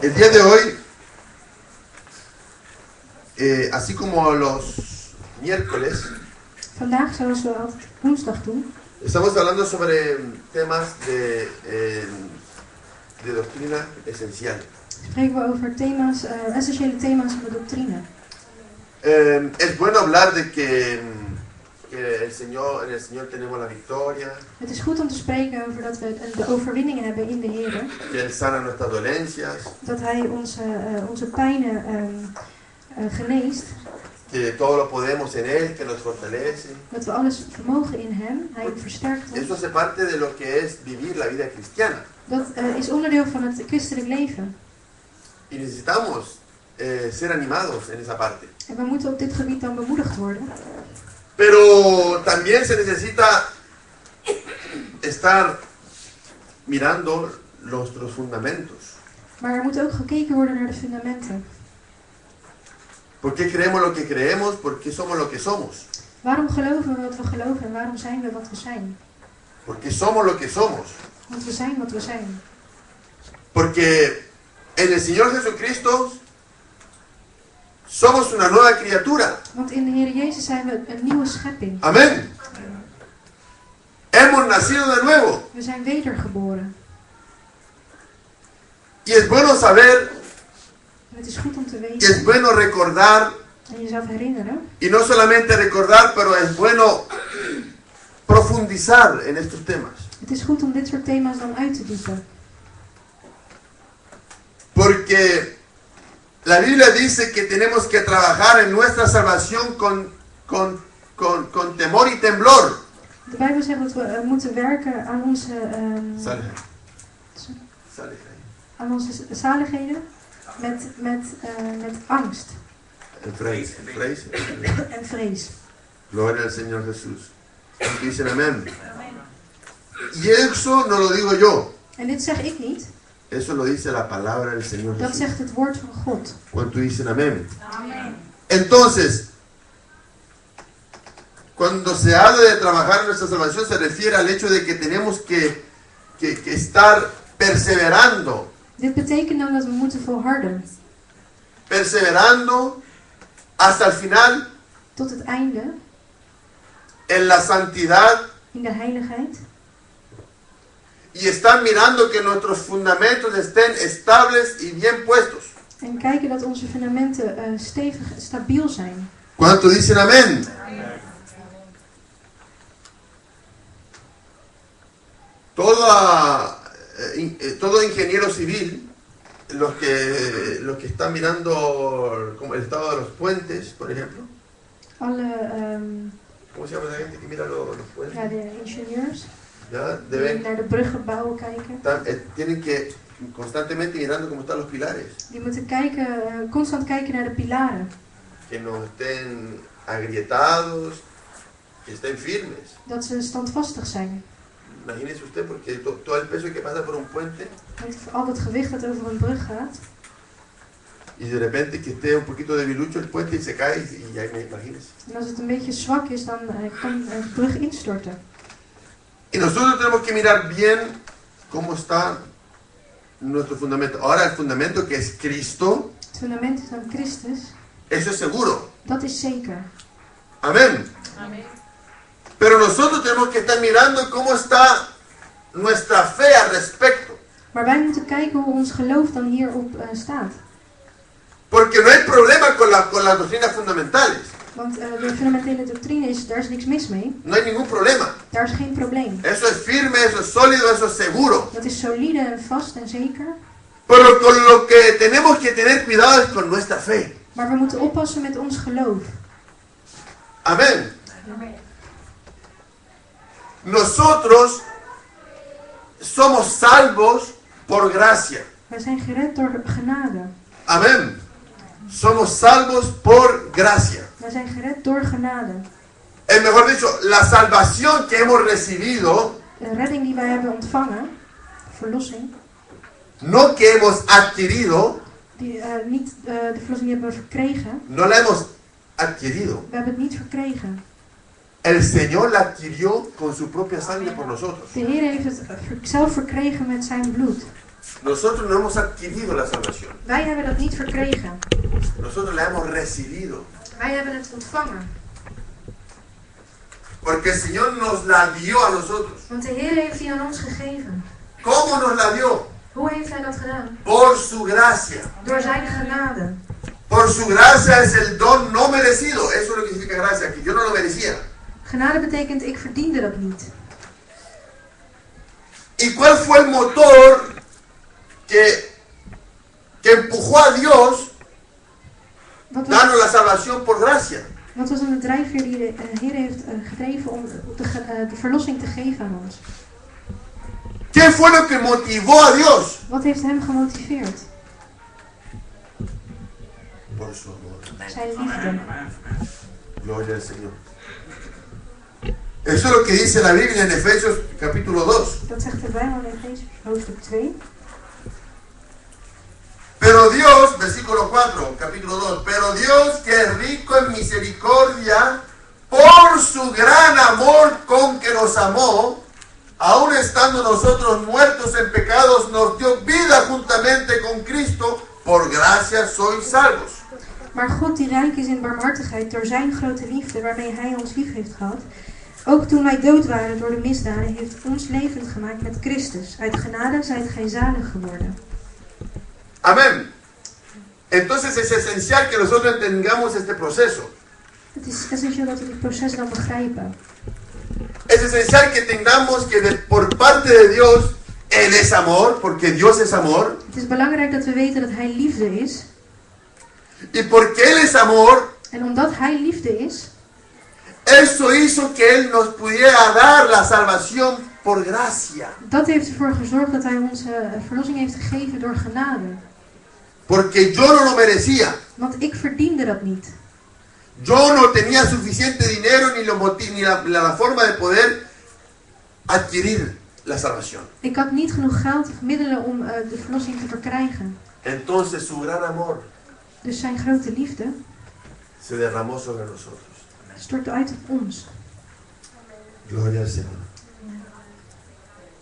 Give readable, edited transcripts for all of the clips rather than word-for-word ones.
El día de hoy, así como los miércoles, Vandaag, zoals we altijd woensdag doen, estamos hablando sobre temas de doctrina esencial. spreken we over thema's, essentiële thema's van de doctrine. Es bueno hablar de que en el Señor tenemos la victoria, Het is goed om te spreken over dat we de overwinningen hebben in de Heer. que Él sana nuestras dolencias, Dat Hij onze pijnen geneest. que todo lo podemos en Él, que nos fortalece. Dat we alles vermogen in Hem. Hij versterkt ons. Eso hace parte de lo que es vivir la vida cristiana. Dat is onderdeel van het christelijk leven. Y necesitamos ser animados en esa parte. En we moeten op dit gebied dan bemoedigd worden. Pero también se necesita estar mirando nuestros fundamentos. Maar er moet ook gekeken worden naar de fundamenten. ¿Por qué creemos lo que creemos? ¿Por qué somos lo que somos? Waarom geloven we wat we geloven en waarom zijn we wat we zijn? ¿Por qué somos lo que somos? Want we zijn wat we zijn. Porque en el Señor Jesucristo somos una nueva criatura. Want in de Heer Jezus zijn we een nieuwe schepping. Amén. Hemos nacido de nuevo. We zijn wedergeboren. Y es bueno saber, En het is goed om te y es weten bueno recordar, en jezelf herinneren. y no solamente recordar, pero es bueno profundizar en estos temas. Het is goed om dit soort thema's dan uit te diepen. Porque la Biblia dice que tenemos que trabajar en nuestra salvación con temor y temblor. De Bijbel zegt dat we moeten werken aan onze zaligheden met angst en vrees. Gloria al Señor Jesús. Dicen amén. Y eso no lo digo yo. En dit zeg ik niet. Eso lo dice la palabra del Señor Dat Jesús. zegt het woord van God. Cuando dicen amén. Amen. Entonces, cuando se habla de trabajar en nuestra salvación, se refiere al hecho de que tenemos que estar perseverando. Dit betekent dan dat we moeten volharden. Perseverando hasta el final Tot het einde. en la santidad In de heiligheid. y estar mirando que nuestros fundamentos estén estables y bien puestos. En kijken dat onze fundamenten stevig, stabiel zijn. ¿Cuánto dicen amén? Todo ingeniero civil, los que están mirando como el estado de los puentes, por ejemplo. Alle ¿Cómo se llama la gente que mira los puentes? ja, de ingenieurs ¿Ya? die Deben, naar de bruggenbouw kijken. tienen que constantemente mirando cómo están los pilares, Die moeten kijken, constant kijken naar de pilaren. que no estén agrietados, que estén firmes. Dat ze standvastig zijn. Imagínese usted, porque todo el peso que pasa por un puente Want al dat gewicht dat over een brug gaat. y de repente que esté un poquito debilucho el puente y se cae y ya imagínese. En als het een beetje zwak is, dan kan de brug instorten. Y nosotros tenemos que mirar bien cómo está nuestro fundamento. Ahora el fundamento que es Cristo, Het fundament is dan Christus. eso es seguro. Dat is zeker. Amén. Pero nosotros tenemos que estar mirando cómo está nuestra fe al respecto. Maar wij moeten kijken hoe ons geloof dan hierop staat. Porque no hay problema con las doctrinas fundamentales. Want de fundamentele doctrine is, daar is niks mis mee. No hay ningún problema. Daar is geen probleem. Eso es firme, eso es sólido, eso es seguro. Dat is solide en vast en zeker. Pero con lo que tenemos que tener cuidado es con nuestra fe. Maar we moeten oppassen met ons geloof. Amén. Nosotros somos salvos por gracia. Wij zijn gered door genade. Amén. Somos salvos por gracia. Wij zijn gered door genade. Mejor dicho, la salvación que hemos recibido, De redding die wij hebben ontvangen, verlossing, no que hemos adquirido, niet de verlossing die hebben we verkregen. no la hemos adquirido. We hebben het niet verkregen. El Señor la adquirió con su propia sangre por nosotros. De Heer heeft het zelf verkregen met zijn bloed. Nosotros no hemos adquirido la salvación. Wij hebben dat niet verkregen. Nosotros la hemos recibido. Wij hebben het ontvangen. Porque el Señor nos la dio a nosotros. Want de Heer heeft die aan ons gegeven. ¿Cómo nos la dio? Hoe heeft Hij dat gedaan? Por su gracia. Door zijn genade. Por su gracia es el don no merecido. Eso es lo que significa gracia, que yo no lo merecía. Genade betekent ik verdiende dat niet. ¿Y cuál fue el motor que empujó a Dios darnos la salvación por gracia? Wat was dan de drijfveer die de Heer heeft gedreven om de verlossing te geven aan ons? ¿Qué fue lo que motivó a Dios? Wat heeft hem gemotiveerd? Por su amor. Zijn liefde. Gloria al Señor. Eso es lo que dice la Biblia en Efesios capítulo 2. Dat zegt de Bijbel in Efesiërs hoofdstuk 2. Pero Dios, versículo 4, capítulo 2, pero Dios que es rico en misericordia, por su gran amor con que nos amó, aun estando nosotros muertos en pecados, nos dio vida juntamente con Cristo, por gracia sois salvos. Maar God die rijk is in barmhartigheid door zijn grote liefde waarmee hij ons lief heeft gehad, ook toen wij dood waren door de misdaden, heeft ons levend gemaakt met Christus. Uit genade zijt gij zalig geworden. Amén. Entonces es esencial que nosotros entendamos este proceso. Het is essentieel dat we dit proces dan begrijpen. Es esencial que entendamos que por parte de Dios, Él es amor, porque Dios es amor. Het is belangrijk dat we weten dat hij liefde is. Y porque Él es amor, En omdat hij liefde is, eso hizo que Él nos pudiera dar la salvación por gracia. dat heeft ervoor gezorgd dat hij ons verlossing heeft gegeven door genade. Porque yo no lo merecía. Want ik verdiende dat niet. Yo no tenía suficiente dinero ni la forma de poder adquirir la salvación. Ik had niet genoeg geld of middelen om de verlossing te verkrijgen. Entonces su gran amor Dus zijn grote liefde se derramó sobre nosotros. stortte uit op ons. Gloria al Señor.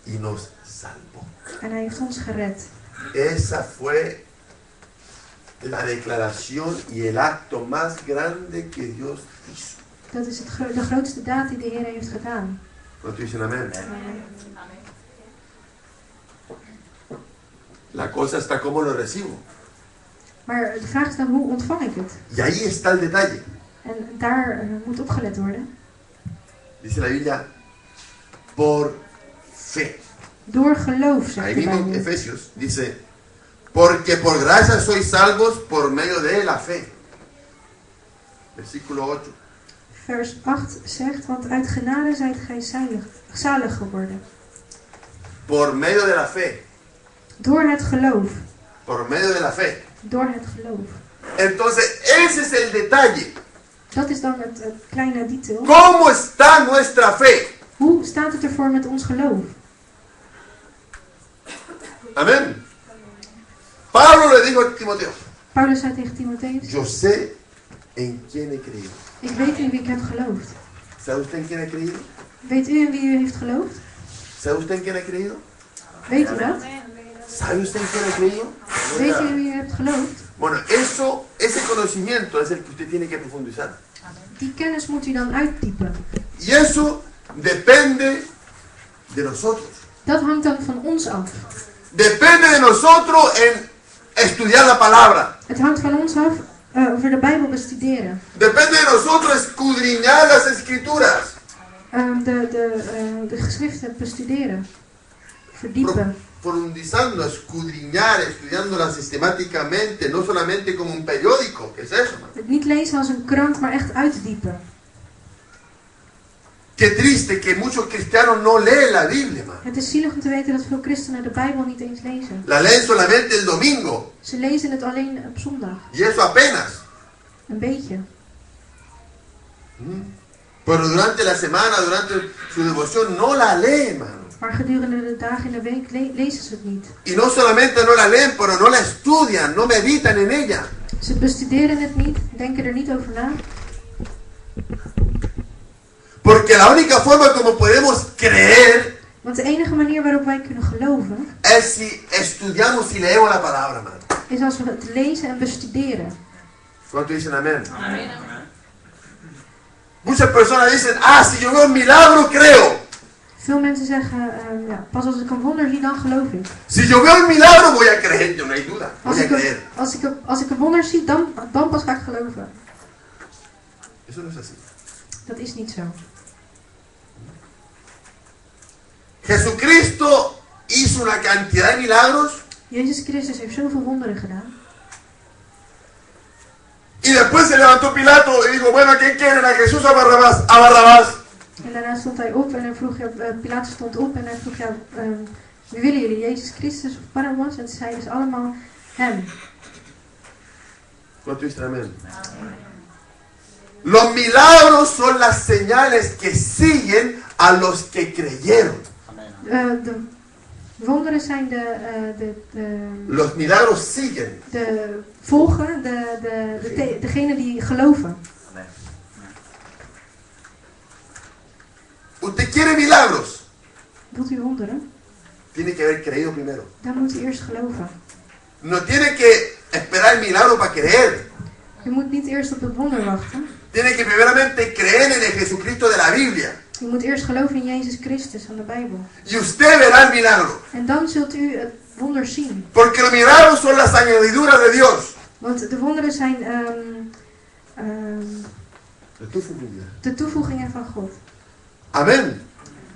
Y nos salvó. En hij heeft ons gered. Esa fue la declaración y el acto más grande que Dios hizo. Dat is de grootste daad die de Heer heeft gedaan. ¿Cuántos dicen amén? La cosa está cómo lo recibo. Maar de vraag is dan, hoe ontvang ik het? Y ahí está el detalle. En daar moet opgelet worden. Dice la Biblia, por fe. Door geloof, zegt Ahí de mismo Bijbel. Efesios dice, porque por gracia sois salvos por medio de la fe. Versículo 8. Vers 8 zegt, want uit genade zijt gij zalig geworden. Por medio de la fe. Door het geloof. Por medio de la fe. Door het geloof. Entonces, ese es el detalle. Dat is dan het kleine detail. ¿Cómo está nuestra fe? Hoe staat het ervoor met ons geloof? Amén. Pablo le dijo a Timoteo, Paulus zei tegen Timotheus, yo sé en quién he creído. ik weet in wie ik heb geloofd. ¿Sabe usted en quién ha creído? Weet u in wie u heeft geloofd? ¿Sabe usted en quién ha creído? Weet u dat? ¿Sabe usted en quién ha creído? Weet u in wie u hebt geloofd? Bueno, ese conocimiento es el que usted tiene que profundizar. Die kennis moet u dan uitdiepen. Y eso depende de nosotros. Dat hangt dan van ons af. Depende de nosotros en estudiar la palabra. Het hangt van ons af over de Bijbel bestuderen. Depende de nosotros escudriñar las escrituras. De geschriften bestuderen. Verdiepen. Profundizando, escudriñar, estudiándolas sistemáticamente, no solamente como un periódico. ¿Qué es eso, man? Het niet lezen als een krant, maar echt uitdiepen. Qué triste que muchos cristianos no leen la Biblia, man. Het is zielig om te weten dat veel christenen de Bijbel niet eens lezen. La leen solamente el domingo. Ze lezen het alleen op zondag. Y eso apenas. Een beetje. Pero durante la semana, durante su devoción, no la leen, man. Maar gedurende de dagen in de week lezen ze het niet. Y no solamente no la leen, pero no la estudian, no meditan en ella. Ze bestuderen het niet, denken er niet over na. Porque la única forma como podemos creer Want de enige manier waarop wij kunnen geloven es si estudiamos y leemos la palabra, hermano. is als we het lezen en bestuderen. ¿Cuánto dicen amén? Muchas personas dicen, si yo veo un milagro, creo. Veel mensen zeggen, ja, pas als ik een wonder zie, dan geloof ik. Si yo veo un milagro, voy a creer, yo no hay duda. Voy a creer. Als ik een wonder zie, dan pas ga ik geloven. Eso no es así. Dat is niet zo. Jesucristo hizo una cantidad de milagros. Jezus Christus heeft zoveel wonderen gedaan. Y después se levantó Pilato y dijo, bueno, ¿quién quieren? ¿A Jesús o a Barrabás? A Barrabás. En daarna stond hij op en hij vroeg, Pilatus stond op en hij vroeg, wie willen jullie, Jezus Christus of Barabbas? En ze zeiden dus allemaal hem. ¿Cuánto dicen amén? Los milagros son las señales que siguen a los que creyeron. De wonderen zijn Los milagros siguen. de volgen, degene die geloven. ¿Usted quiere milagros? Wilt u wonderen? Tiene que haber creído primero. Dan moet u eerst geloven. No tiene que esperar el milagro para creer. U moet niet eerst op het wonder wachten. Tiene que primeramente creer en el Jesucristo de la Biblia. U moet eerst geloven in Jezus Christus van de Bijbel. Y usted verá el milagro. En dan zult u het wonder zien. Porque los milagros son las añadiduras de Dios. Want de wonderen zijn de toevoegingen van God. Amén.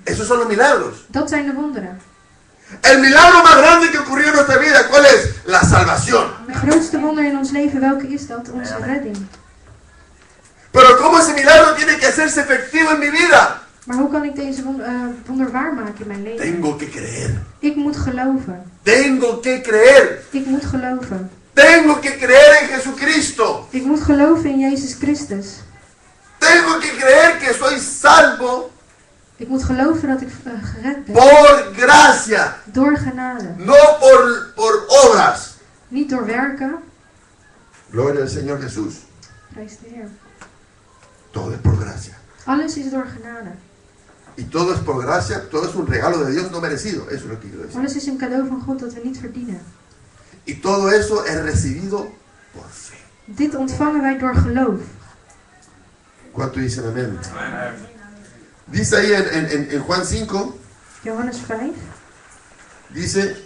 Esos son los milagros. Dat zijn de wonderen. El milagro más grande que ocurrió en nuestra vida, ¿cuál es? La salvación. Het grootste wonder in ons leven, welke is dat? Onze redding. Pero ¿cómo ese milagro tiene que hacerse efectivo en mi vida? Maar hoe kan ik deze wonder waarmaken in mijn leven? Tengo que creer. Ik moet geloven. Tengo que creer. Ik moet geloven. Tengo que creer en Jesucristo. Ik moet geloven in Jezus Christus. Tengo que creer que soy salvo. Ik moet geloven dat ik gered ben. Por gracia. Door genade. No por obras. Niet door werken. Gloria al Señor Jesús. Prijs de Heer. Todo es por gracia. Alles is door genade. Y todo es por gracia, todo es un regalo de Dios no merecido. Eso es lo que quiero decir. Alles is een cadeau van God dat we niet verdienen. Y todo eso es recibido por fe. Dit ontvangen wij door geloof. ¿Cuánto dicen amén? Dice ahí en Juan 5, Johannes 5. dice,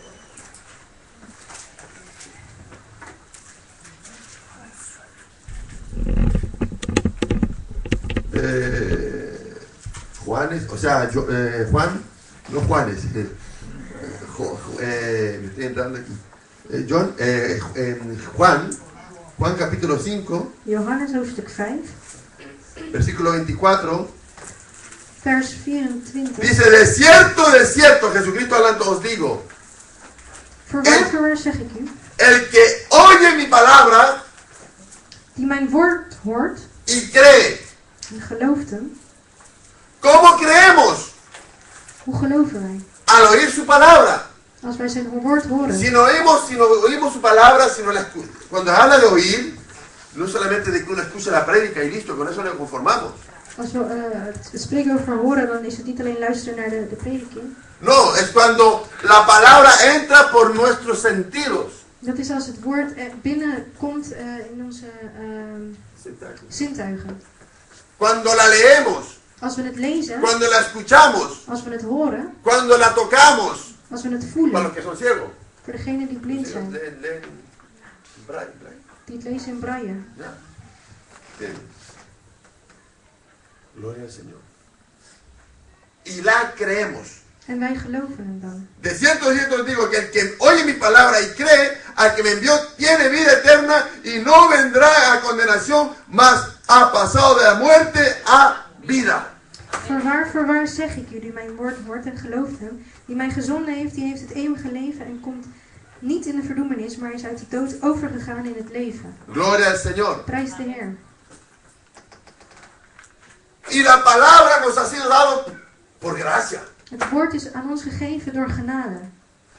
Juanes, o sea, Juan, no Juanes, me estoy entrando aquí. Juan capítulo 5, Johannes hoofdstuk 5, versículo 24, vers 24. dice, de cierto, Jesucristo hablando, os digo, Voorwaar zeg ik u, el que oye mi palabra die mijn woord hoort y cree. en gelooft hem. ¿Cómo creemos? Hoe geloven wij? Al oír su palabra. Als wij zijn woord horen. Si no oímos su palabra, cuando habla de oír, no solamente de que uno escucha la prédica y listo, con eso nos conformamos. Als we het spreken over horen, dan is het niet alleen luisteren naar de prediking. No, es cuando la palabra entra por nuestros sentidos. Dat is als het woord binnenkomt in onze zintuigen. Cuando la leemos. Als we het lezen. Cuando la escuchamos. Als we het horen. Cuando la tocamos. Als we het voelen. Para los que son ciegos. Voor degenen die blind zijn. Leen braille. Die het lezen in braille. Ja. Bien. Gloria al Señor. Y la creemos. En wij geloven hem dan. De cierto os digo que el que oye mi palabra y cree al que me envió tiene vida eterna y no vendrá a condenación, mas ha pasado de la muerte a vida. Voorwaar zeg ik u, die mijn woord hoort en gelooft hem, die mij gezonden heeft, die heeft het eeuwige leven en komt niet in de verdoemenis, maar is uit de dood overgegaan in het leven. Gloria al Señor. Prijs de Heer. Y la palabra nos ha sido dado por gracia. Het woord is aan ons gegeven door genade.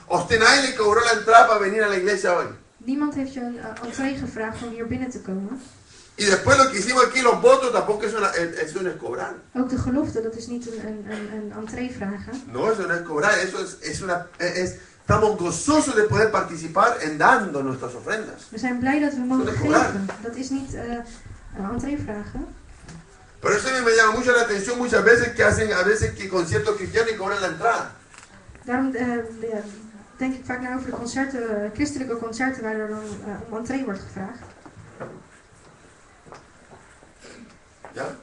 Usted nadie le cobró la entrada para venir a la iglesia hoy. Niemand heeft je een entree gevraagd om hier binnen te komen. Y después lo que hicimos aquí, los votos, tampoco eso no es cobrar. Ook de gelofte, dat is niet een entree vragen. No, eso no es cobrar, estamos gozosos de poder participar en dando nuestras ofrendas. We zijn blij dat we mogen Dat is cobrar. geven. Dat is niet entree vragen. Pero eso me llama mucho la atención muchas veces que hacen, a veces que conciertos cristianos y cobran la entrada. Daarom denk ik vaak na over de concerten, christelijke concerten waar er dan om entree wordt gevraagd. ¿Ya?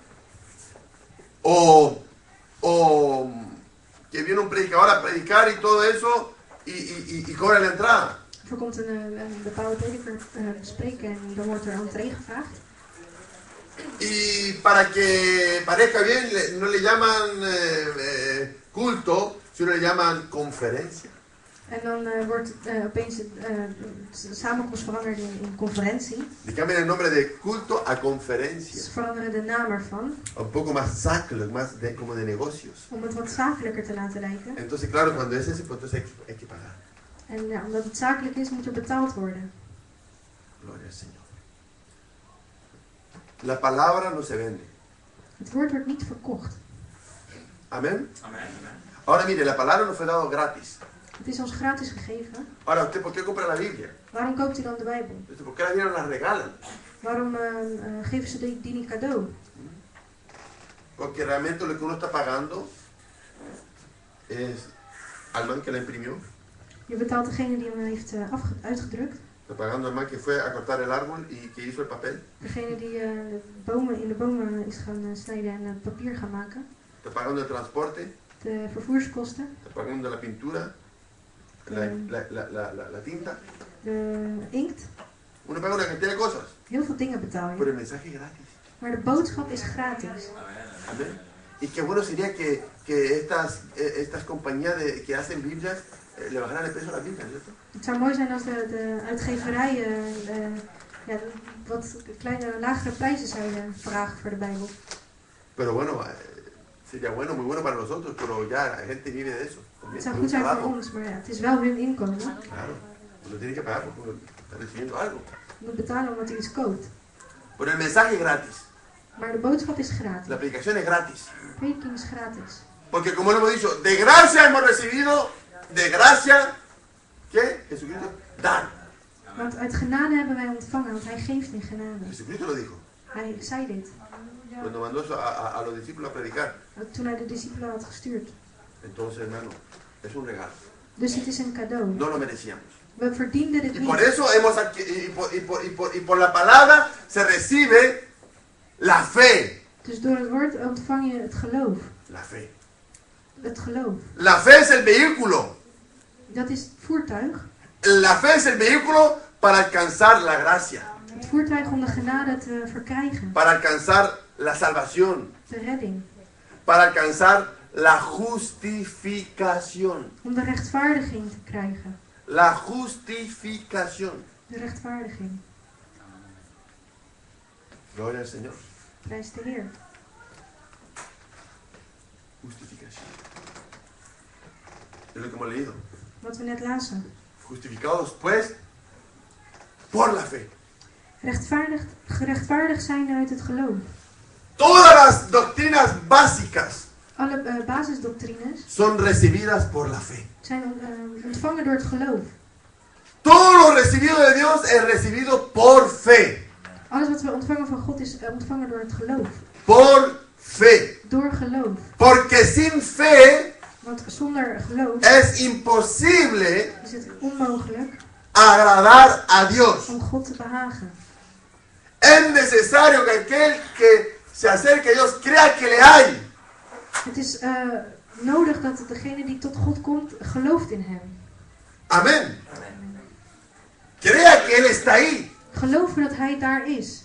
O que viene un predicador a predicar y todo eso y cobra la entrada. Er komt een bepaalde prediker spreken en dan wordt er entree gevraagd. Y para que parezca bien, no le llaman culto, sino le llaman conferencia. En dan wordt opeens de samenkomst veranderd in conferentie. Le cambian el nombre de culto a conferencia. Ze veranderen de naam ervan. Un poco más zakelijk, más como de negocios. Om het wat zakelijker te laten lijken. Entonces, claro, cuando es ese, pues entonces hay que pagar. En ja, omdat het zakelijk is, moet er betaald worden. Gloria al Señor. La palabra no se vende. Het woord wordt niet verkocht. Amén. Amén. Ahora mire, la palabra nos fue dado gratis. Het is ons gratis gegeven. Ahora, ¿usted por qué compra la Biblia? Waarom koopt u dan de Bijbel? ¿Por qué la Biblia nos la regalan? Waarom geven ze die niet cadeau? Porque realmente lo que uno está pagando es al man que la imprimió. Je betaalt degene die hem heeft uitgedrukt. Está pagando al man que fue a cortar el árbol y que hizo el papel. Degene die in de bomen is gaan snijden en het papier gaan maken. Está pagando el transporte. De vervoerskosten. Está pagando la pintura. La tinta. De inkt. Uno paga una cantidad de cosas. Heel veel dingen betaal Pero je. el mensaje es gratis. Maar de boodschap is gratis. Amén. Y qué bueno sería que estas compañías que hacen Biblias le bajaran el precio a la Biblia, ¿cierto? Het zou mooi zijn als de uitgeverijen wat kleine, lagere prijzen zouden vragen voor de Bijbel. Pero bueno, sería bueno, muy bueno para nosotros, pero ya la gente vive de eso. Het zou goed zijn voor ons, maar ja, het is wel hun inkomen. Claro, uno tiene que pagar porque uno está recibiendo algo. Je moet betalen omdat hij iets koopt. Pero el mensaje es gratis. Maar de boodschap is gratis. La predicación es gratis. Prediking is gratis. Porque como lo hemos dicho, de gracia hemos recibido, de gracia, ¿qué? Jesucristo da. Want uit genade hebben wij ontvangen, want hij geeft in genade. Jesucristo lo dijo. Hij zei dit. Cuando mandó a los discípulos a predicar. Toen hij de discipelen had gestuurd. Entonces, hermano, es un regalo. Dus het is een cadeau. No lo merecíamos. We verdienden het Y niet. por eso por la palabra se recibe la fe. Dus door het woord ontvang je het geloof. La fe. Het geloof. La fe es el vehículo. Dat is het voertuig. La fe es el vehículo para alcanzar la gracia. Het voertuig om de genade te verkrijgen. Para alcanzar la salvación. De redding. Para alcanzar la justificación. Om de rechtvaardiging te krijgen. La justificación. De rechtvaardiging. Gloria al Señor. Prijs de Heer. Justificación. Es lo que hemos leído. Wat we net lazen. Justificados pues por la fe. Gerechtvaardigd zijn uit het geloof. Todas las doctrinas básicas Alle basisdoctrines son recibidas por la fe. zijn ontvangen door het geloof. Todo lo recibido de Dios es recibido por fe. Alles wat we ontvangen van God is ontvangen door het geloof. Por fe. Door geloof. Porque sin fe Want zonder geloof es imposible is het onmogelijk agradar a Dios. om God te behagen. Es necesario que aquel que se acerque a Dios crea que le hay. Het is nodig dat degene die tot God komt, gelooft in hem. Amén. Crea que Él está ahí. Geloven dat hij daar is.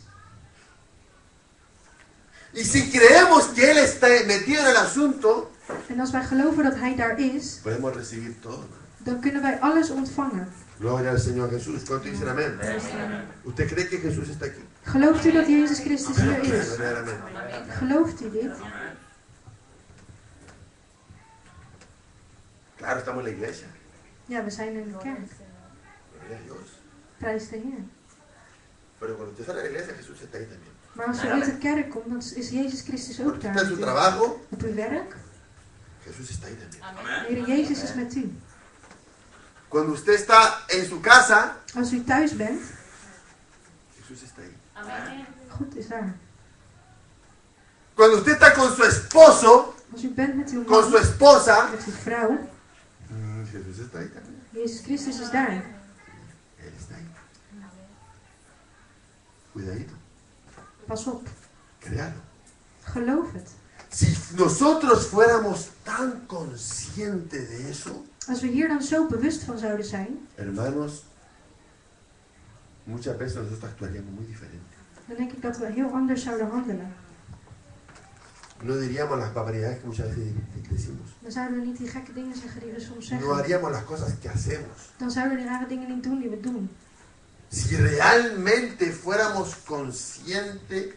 Y si creemos que Él está metido en el asunto, En als wij geloven dat hij daar is, podemos recibir todo. dan kunnen wij alles ontvangen. Gloria al Señor Jesús. ¿Cuánto dicen amén? ¿Usted cree que Jesús está aquí? Gelooft u dat Jezus Christus hier is? Amén. Gelooft u dit? Claro, estamos en la iglesia. Ja, we zijn in de kerk. Gloria a Dios. Prijs de Heer. Pero cuando usted sale a la iglesia, Jesús está ahí también. Maar als u uit de kerk komt, dan is Jezus Christus ook Cuando daar. está en su trabajo, Op uw werk, Jesús está ahí también. de Heer Jezus is met u. Cuando usted está en su casa, Als u thuis bent, Jesús está ahí. God is daar. Cuando usted está con su esposo, Als u bent met uw con su man, esposa, met uw vrouw, Jesús está ahí también. Jezus Christus is daar. Él está ahí. Cuidadito, Pas op, créalo. geloof het. Si nosotros fuéramos tan conscientes de eso, Als we hier dan zo bewust van zouden zijn, hermanos, muchas veces nosotros actuaríamos muy diferente. dan denk ik dat we heel anders zouden handelen. No diríamos las barbaridades que muchas veces decimos. Dan zouden we niet die gekke dingen zeggen die we soms No zeggen. haríamos las cosas que hacemos. Dan zouden we die rare dingen niet doen die we doen. Si realmente fuéramos conscientes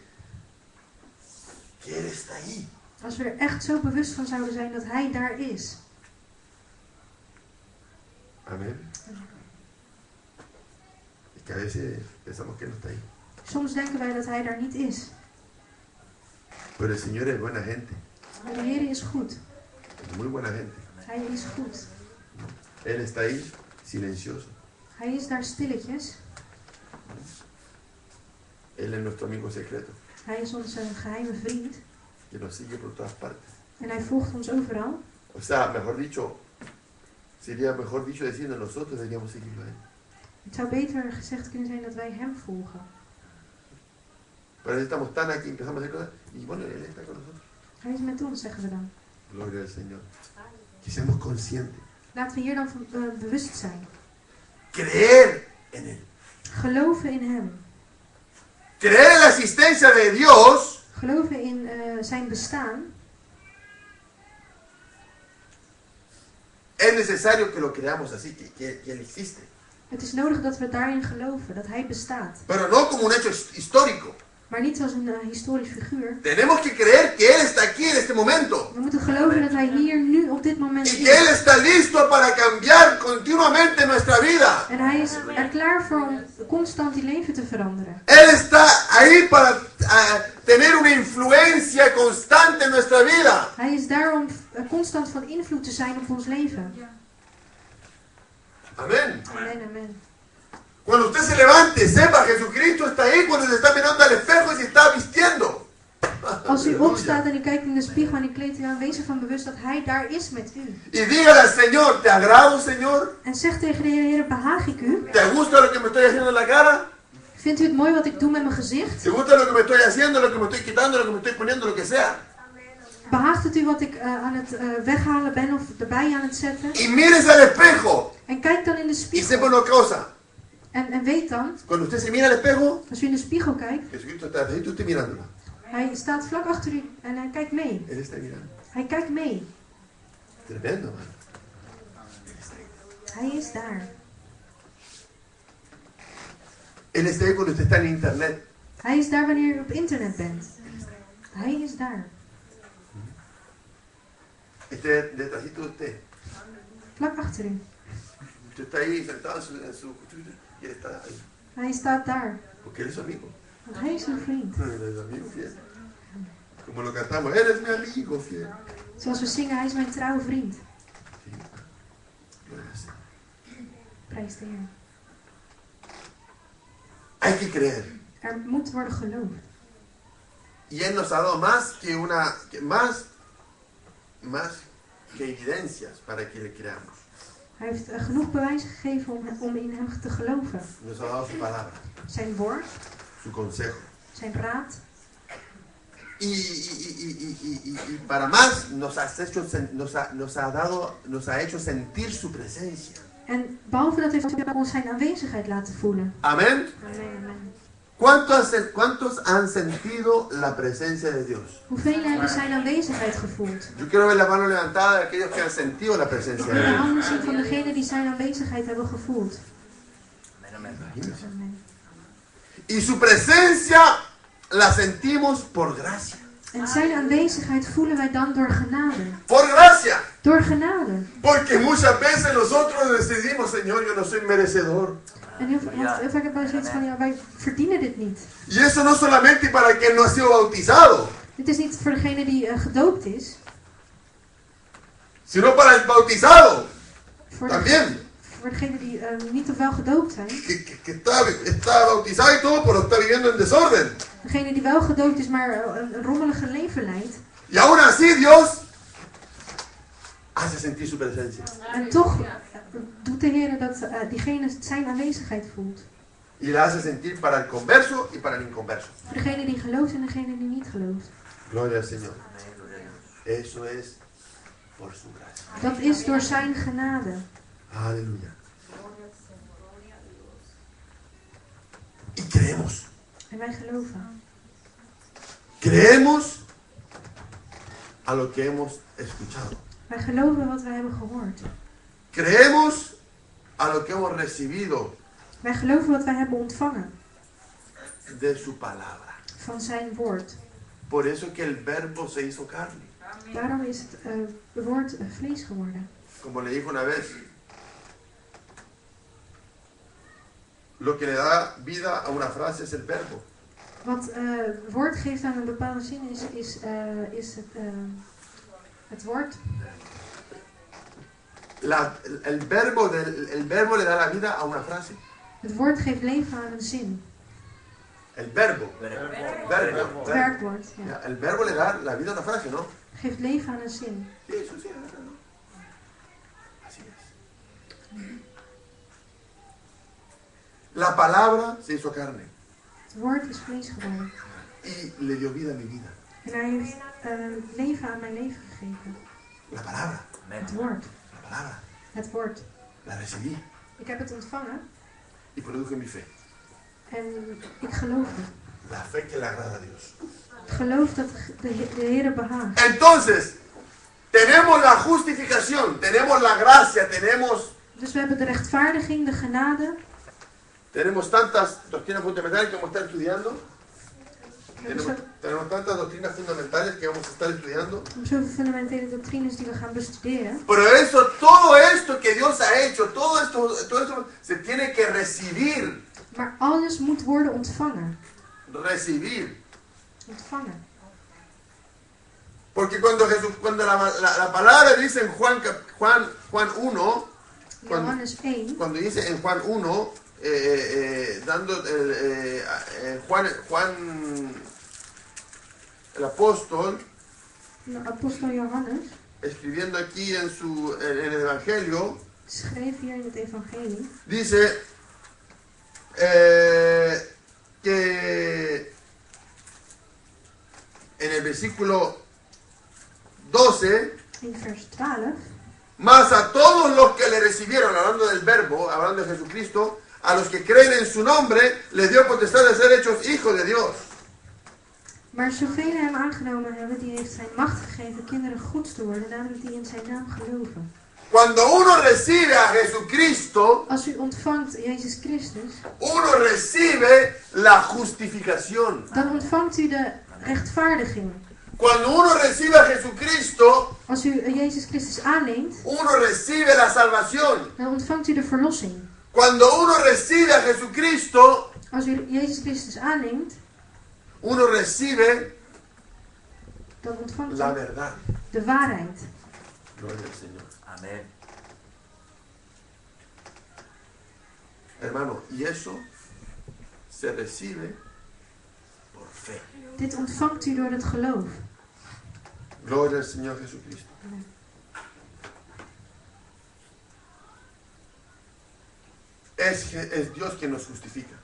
que Él está ahí. Als we er echt zo bewust van zouden zijn dat Hij daar is. Amén. Es que a veces pensamos que no está ahí. Soms denken wij dat Hij daar niet is. Pero el Señor es buena gente. Maar de Heer is goed. Es muy buena gente. Hij is goed. Él está ahí silencioso. Hij is daar stilletjes. Él es nuestro amigo secreto. Hij is onze geheime vriend. Que nos sigue por todas partes. En Hij volgt ons overal. O sea, mejor dicho, sería mejor dicho diciendo nosotros deberíamos seguirlo a Él. Het zou beter gezegd kunnen zijn dat wij Hem volgen. Pero estamos tan aquí, empezamos a hacer cosas y bueno, Él está con nosotros. Hij is met ons, zeggen we dan. Gloria al Señor. Que seamos conscientes. Laten we hier dan bewust zijn. Creer en Él. Geloven in Hem. Creer en la existencia de Dios. Geloven in zijn bestaan. Es necesario que lo creamos así, que Él existe. Het is nodig dat we daarin geloven, dat Hij bestaat. Pero no como un hecho histórico. Maar niet als een historisch figuur. Tenemos que creer que Él está aquí en este momento. We moeten geloven dat Hij hier, nu, op dit moment Y que Él is. está listo para cambiar continuamente nuestra vida. En Hij is er klaar voor om constant die leven te veranderen. Él está ahí para tener una influencia constante en nuestra vida. Hij is daar om constant van invloed te zijn op ons leven. Amén. Amen, amen. Cuando usted se levante, sepa, Jesucristo está ahí cuando se está mirando al espejo y se está vistiendo. Als u opstaat en u kijkt in de spiegel en u kleedt u aan, wees ervan bewust dat Hij daar is met u. Y dígale al Señor, ¿te agrado, Señor? En zeg tegen de Heer, behaag ik u? ¿Te gusta lo que me estoy haciendo en la cara? Vindt u het mooi wat ik doe met mijn gezicht? ¿Te gusta lo que me estoy haciendo, lo que me estoy quitando, lo que me estoy poniendo, lo que sea? Behaagt het u wat ik aan het weghalen ben of erbij aan het zetten? Y mírese al espejo En kijk dan in de y sepa spiegel. una cosa. En weet dan, Cuando usted se mira al espejo, als u in de spiegel kijkt, Jesucristo está ahí, usted mirándolo. Hij staat vlak achter u en Hij kijkt mee. Él está mirando. Hij kijkt mee. Tremendo, man. Hij is daar. Él está ahí cuando usted está en internet. Hij is daar wanneer u op internet bent. Hij is daar. Este detrásito de usted. Vlak achter u. Usted está ahí sentado en su y él está ahí. Hij staat daar. Porque él es su amigo. Want Hij is uw vriend. Él es su amigo fiel. Como lo cantamos, él es mi amigo fiel. Zoals we zingen, Hij is mijn trouwe vriend. Sí. Gloria al Señor. Prijs de Heer. Hay que creer. Er moet worden geloofd. Y él nos ha dado más que evidencias para que le creamos. Hij heeft genoeg bewijs gegeven om in Hem te geloven. Nos ha dado su palabra, Zijn woord, su consejo. zijn raad. Y para más nos ha hecho sentir su presencia. En behalve dat heeft Hij ons zijn aanwezigheid laten voelen. Amén. Amen, amen. ¿Cuántos han sentido la presencia de Dios? Hoeveel hebben zijn aanwezigheid gevoeld? Yo quiero ver la mano levantada de aquellos que han sentido la presencia de De Dios. handen zien van degenen die zijn aanwezigheid hebben gevoeld. Imagínense. Amen. Y su presencia la sentimos por gracia. En zijn aanwezigheid voelen wij dan door genade. Por gracia. Door genade. Porque muchas veces nosotros decidimos, Señor, yo no soy merecedor. En heel vaak hebben we zoiets van, ja, wij verdienen dit niet. Y eso no solamente para el que no ha sido bautizado, Dit is niet voor degene die gedoopt is. sino para el bautizado Voor también. Voor degenen die niet of wel gedoopt zijn. Que está bautizado y todo, pero está viviendo en desorden. Degene die wel gedoopt is, maar een rommelige leven leidt. Y aún así Dios hace sentir su presencia. En toch doet de Heer dat diegene zijn aanwezigheid voelt. Y la hace sentir para el converso y para el inconverso. Voor degene die gelooft en degene die niet gelooft. Gloria al Señor. Eso es por su gracia. Dat is door zijn genade. Aleluya. Y creemos. En wij geloven. Creemos a lo que hemos escuchado. Wij geloven wat wij hebben gehoord. Creemos a lo que hemos recibido Wij geloven wat wij hebben ontvangen. de su palabra. Van zijn woord. Por eso que el verbo se hizo carne. Daarom is het woord vlees geworden. Como le dijo una vez, lo que le da vida a una frase es el verbo. Wat woord geeft aan een bepaalde zin is het woord. El verbo le da la vida a una frase. Het woord geeft leven aan een zin. El verbo. Het werkwoord. Ja. Ja, el verbo le da la vida a una frase, ¿no? Geeft leven aan een zin. Sí, eso sí, ¿no? Así es. La palabra se hizo carne Het woord is vlees geworden. y le dio vida a mi vida. En hij heeft leven aan mijn leven gegeven. La palabra, Het woord. la palabra, Het woord. la recibí Ik heb het ontvangen y produje mi fe. en ik geloof het. La fe que le agrada a Dios. Ik geloof dat de Heer behaagt. Entonces, tenemos la justificación, tenemos la gracia, Dus we hebben de rechtvaardiging, de genade. tenemos tantas doctrinas fundamentales que vamos a estar estudiando. Tenemos tantas doctrinas fundamentales que vamos a estar estudiando. Zoveel fundamentele doctrines die we gaan bestuderen. Pero eso, todo esto que Dios ha hecho, todo esto se tiene que recibir. Maar alles moet worden ontvangen. Recibir. Ontvangen. Porque cuando la palabra dice en Juan 1, Johannes 1. cuando dice en Juan 1, Juan el apóstol, De apostel Johannes escribiendo aquí en el Evangelio, schreef hier in het evangelie dice que en el versículo 12, in vers 12. mas a todos los que le recibieron, hablando del verbo, hablando de Jesucristo, a los que creen en su nombre, les dio potestad de ser hechos hijos de Dios. Maar zoveel hem aangenomen hebben, die heeft zijn macht gegeven kinderen goeds te worden, namelijk die in zijn naam geloven. Cuando uno recibe a Jesucristo, Als u ontvangt Jezus Christus, uno recibe la justificación. dan ontvangt u de rechtvaardiging. Cuando uno recibe a Jesucristo, Als u Jezus Christus aanneemt, uno recibe la salvación. dan ontvangt u de verlossing. Cuando uno recibe a Jesucristo, Als u Jezus Christus aanneemt, uno recibe dan ontvangt la u verdad. de waarheid. Gloria al Señor. Amén. Hermano, y eso se recibe por fe. Dit ontvangt u door het geloof. Gloria al Señor Jesucristo. Es Dios quien nos justifica.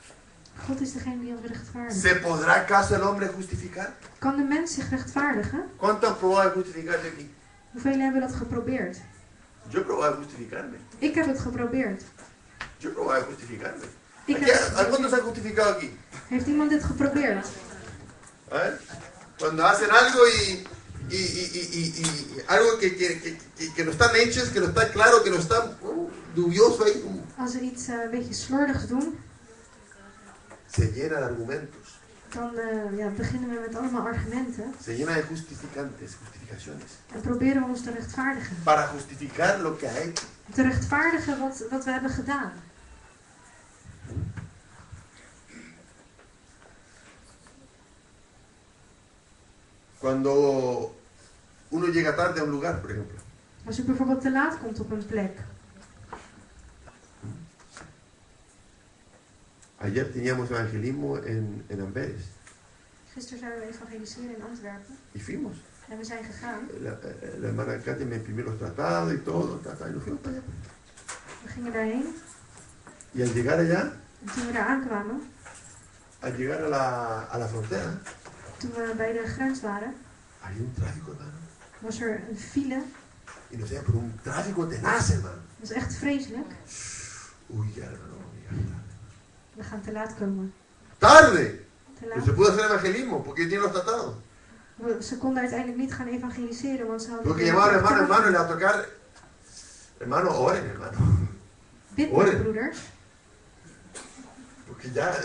God is degene die ons rechtvaardigt. ¿Se podrá acaso el hombre justificar? Kan de mens zich rechtvaardigen? ¿Cuánto han probado de justificarse aquí? Hoeveel hebben dat geprobeerd? Yo he probado de justificarme. Ik heb het geprobeerd. Yo he probado de justificarme. Ik Aquí, heb ¿a cuántos han justificado aquí? Heeft iemand dit geprobeerd? Cuando hacen algo y algo que no están hechos, que no está claro, que no está dubioso ahí, Als ze iets een beetje slordigs doen, se llena de argumentos, dan beginnen we met allemaal argumenten. se llena de justificaciones, En proberen we ons te rechtvaardigen. para justificar lo que ha hecho. Te rechtvaardigen wat we hebben gedaan. Cuando uno llega tarde a un lugar, por ejemplo. Als u bijvoorbeeld te laat komt op een plek. Ayer teníamos evangelismo en Amberes. Gisteren zouden we evangeliseren in Antwerpen. Y fuimos. En we zijn gegaan. La hermana Katy me imprimió los tratados y todo. Y nos fuimos para allá. We gingen daarheen. Y al llegar allá, En toen we daar aankwamen, al llegar a la frontera, toen we bij de grens waren, había un tráfico, hermano. was er een file. Y nos pero un tráfico tenaz, hermano. Dat is echt vreselijk. Uy, ya, hermano, ya. We gaan te laat komen. Tarde. Te No laat. se pudo hacer evangelismo porque tiene los tratados. Ze konden uiteindelijk niet gaan evangeliseren, want ze hadden... Tuve que llamar al hermano, y le va a tocar. Hermano, oren, hermano. Bid met de broeders. Porque ya,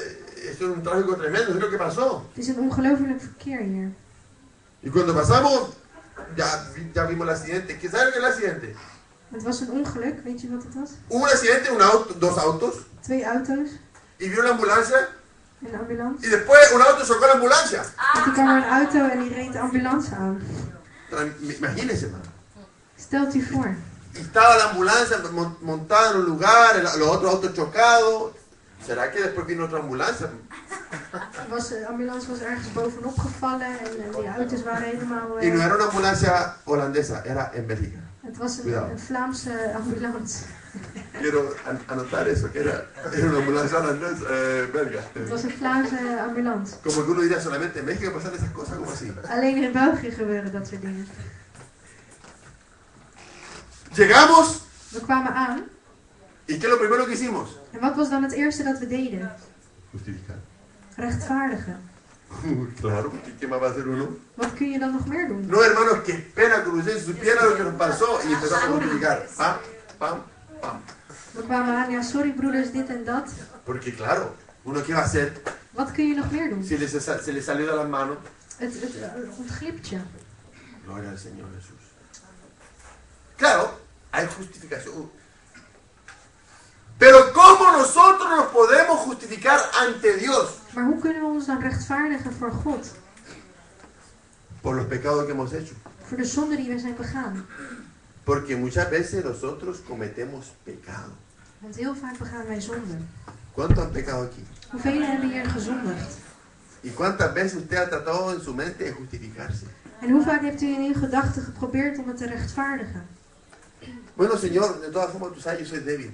esto es un tráfico tremendo, es lo que pasó. Het is een ongelooflijk verkeer hier. Y cuando pasamos, ya vimos el accidente. ¿Qué saben qué es el accidente? Het was een ongeluk, weet je wat het was? Hubo un accidente, dos autos, 2 auto's y vino la ambulancia, en de ambulance. y después un auto chocó la ambulancia. En toen kwam er een auto en die reed de ambulance aan. Imagínense, hermano. Stelt u voor. Y estaba la ambulancia montada en un lugar, los otros autos chocados. ¿Será que después vino otra ambulancia? De ambulance was ergens bovenop gevallen en die auto's waren helemaal... Y no era una ambulancia holandesa, era en Bélgica. Het was een Vlaamse ambulance. Quiero anotar eso, que era una ambulancia holandesa, belga. Het was een Vlaamse ambulance. Como que uno diría solamente en México pasan esas cosas, como así. Alleen in België gebeuren dat soort dingen. Llegamos. We kwamen aan. ¿Y qué es lo primero que hicimos? En wat was dan het eerste dat we deden? Justificar. Rechtvaardigen. Claro, ¿qué más va a hacer uno? Wat kun je dan nog meer doen? No, hermanos, que pena que ustedes supieran lo que nos pasó y empezamos a justificar. Pam, pam, pam. We kwamen aan, ja sorry broeders, dit en dat. Porque claro, uno qué va a hacer Wat kun je nog meer doen? si se le salió de las manos. Het ontglipt je. Gloria al Señor Jesús. Claro, hay justificación. Pero ¿cómo nosotros nos podemos justificar ante Dios? Maar hoe kunnen we ons dan rechtvaardigen voor God? Por los pecados que hemos hecho. Voor de zonde die we zijn begaan. Porque muchas veces nosotros cometemos pecado. Want heel vaak begaan wij zonde. ¿Cuántos han pecado aquí? Hoeveel hebben hier gezondigd? ¿Y cuántas veces usted ha tratado en su mente de justificarse? En hoe vaak heeft u in uw gedachten geprobeerd om het te rechtvaardigen? Bueno, Señor, de todas formas tú sabes, yo soy débil.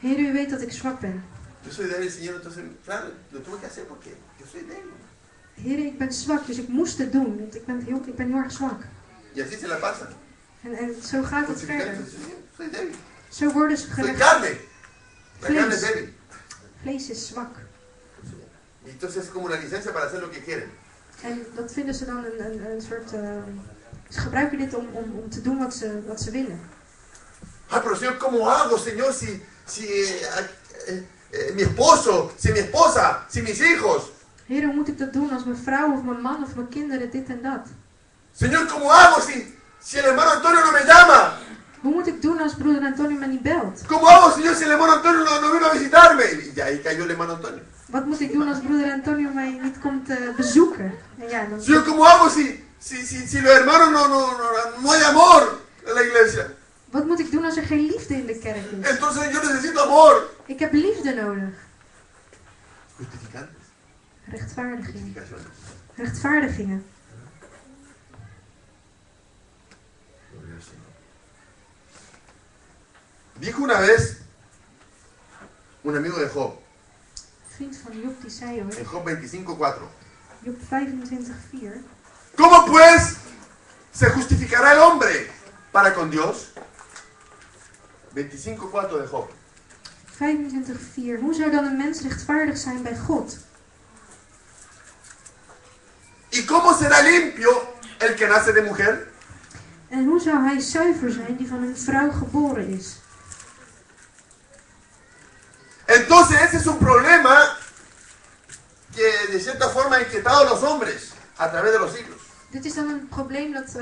Heer, u weet dat ik zwak ben. Yo soy débil, Señor, entonces, claro, lo tuve que hacer porque yo soy débil. Heer, ik ben zwak, dus ik moest het doen, want ik ben heel erg zwak. Y así se la pasan. En zo gaat het verder. Soy débil. Zo worden ze Soy gerecht. carne. La Vlees. carne es débil. Vlees is zwak. Y entonces es como una licencia para hacer lo que quieren. En dat vinden ze dan een soort... ze gebruiken dit om te doen wat ze willen. Ah, pero Señor, ¿cómo hago, Señor, si mi esposo, si mi esposa, si mis hijos? Heer, hoe moet ik dat doen als mijn vrouw of mijn man of mijn kinderen dit en dat? Señor, ¿cómo hago si el hermano Antonio no me llama? Hoe moet ik doen als broeder Antonio me niet belt? ¿Cómo hago, Señor, si el hermano Antonio no vino a visitarme? Y ahí cayó el hermano Antonio. Wat moet ik doen als broeder Antonio mij niet komt bezoeken? En ja, dan... Señor, ¿cómo hago si los hermanos no hay amor en la iglesia? Wat moet ik doen als er geen liefde in de kerk is? Entonces yo necesito amor. Ik heb liefde nodig. Justificantes. Rechtvaardiging. Justificaciones. Rechtvaardigingen. Dijo una vez un amigo de Job, Vriend van Job die zei hoor, en Job 25:4. Job 25:4. ¿Cómo pues se justificará el hombre para con Dios? 25:4 de Job. 25:4. Hoe zou dan een mens rechtvaardig zijn bij God? ¿Y cómo será limpio el que nace de mujer? En hoe zou hij zuiver zijn die van een vrouw geboren is? Entonces ese es un problema que de cierta forma ha inquietado a los hombres a través de los siglos. Dit is dan een probleem dat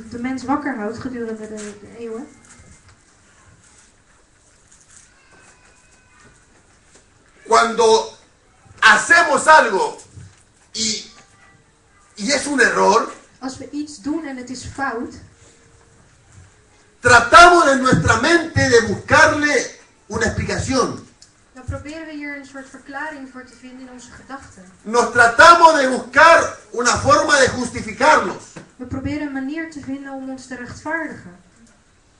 de mens wakker houdt gedurende de eeuwen. Cuando hacemos algo y y es un error, als we iets doen en het is fout, tratamos en nuestra mente de buscarle una explicación. dan proberen we hier een soort verklaring voor te vinden in onze gedachten. Nos tratamos de buscar una forma de justificarnos. We proberen een manier te vinden om ons te rechtvaardigen.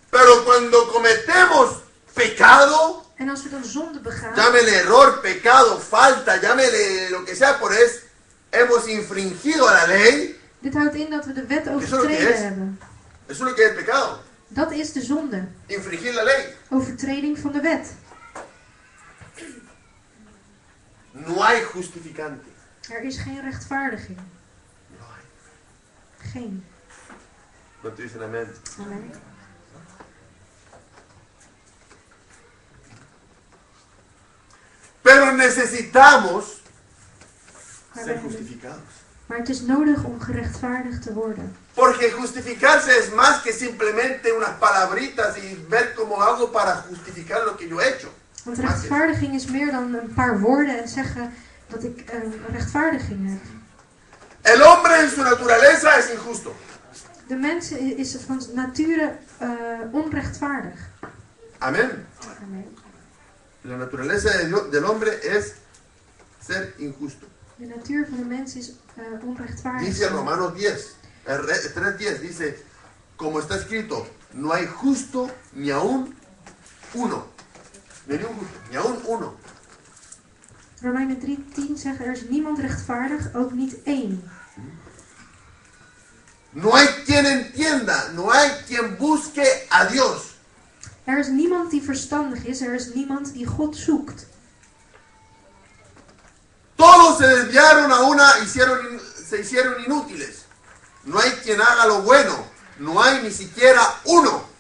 Pero cuando cometemos pecado, En als we dan zonde begaan, llámele error, pecado, falta, llámele lo que sea, por eso hemos infringido la ley. dit houdt in dat we de wet Eso es lo que overtreden es. hebben. Eso es lo que es el pecado. Dat is de zonde. Infringir la ley. Overtreding van de wet. No hay justificante. Er is geen rechtvaardiging. No hay. Geen. ¿Cuánto dicen amén? Amen. Pero necesitamos ser justificados. Maar het is nodig om gerechtvaardigd te worden. Porque justificarse es más que simplemente unas palabritas y ver cómo hago para justificar lo que yo he hecho. Want rechtvaardiging is meer dan een paar woorden en zeggen dat ik een rechtvaardiging heb. El hombre en su naturaleza es injusto. De mens is van nature onrechtvaardig. Amén. Amen. La naturaleza del hombre es ser injusto. De natuur van de mens is onrechtvaardig. Dice Romanos 10, 3:10, dice, como está escrito, no hay justo ni aún uno. Ni un justo, ni aún uno. Romeinen 3:10 zegt er is niemand rechtvaardig, ook niet één. No hay quien entienda, no hay quien busque a Dios. Er is niemand die verstandig is, er is niemand die God zoekt. Todos se desviaron a una, se hicieron inútiles. No hay quien haga lo bueno, no hay ni siquiera uno.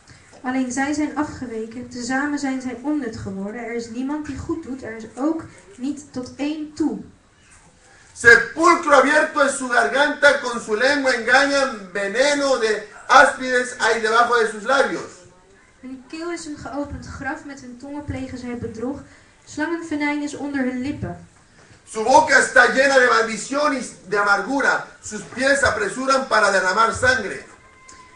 Alleen zij zijn afgeweken, tezamen zijn zij onnut geworden. Er is niemand die goed doet, er is ook niet tot één toe. Sepulcro abierto en su garganta, con su lengua engañan, veneno de áspides hay debajo de sus labios. Hun keel is een geopend graf, met hun tongen plegen zij bedrog. Slangenvenijn is onder hun lippen. Su boca está llena de maldición y de amargura. Sus pies se apresuran para derramar sangre.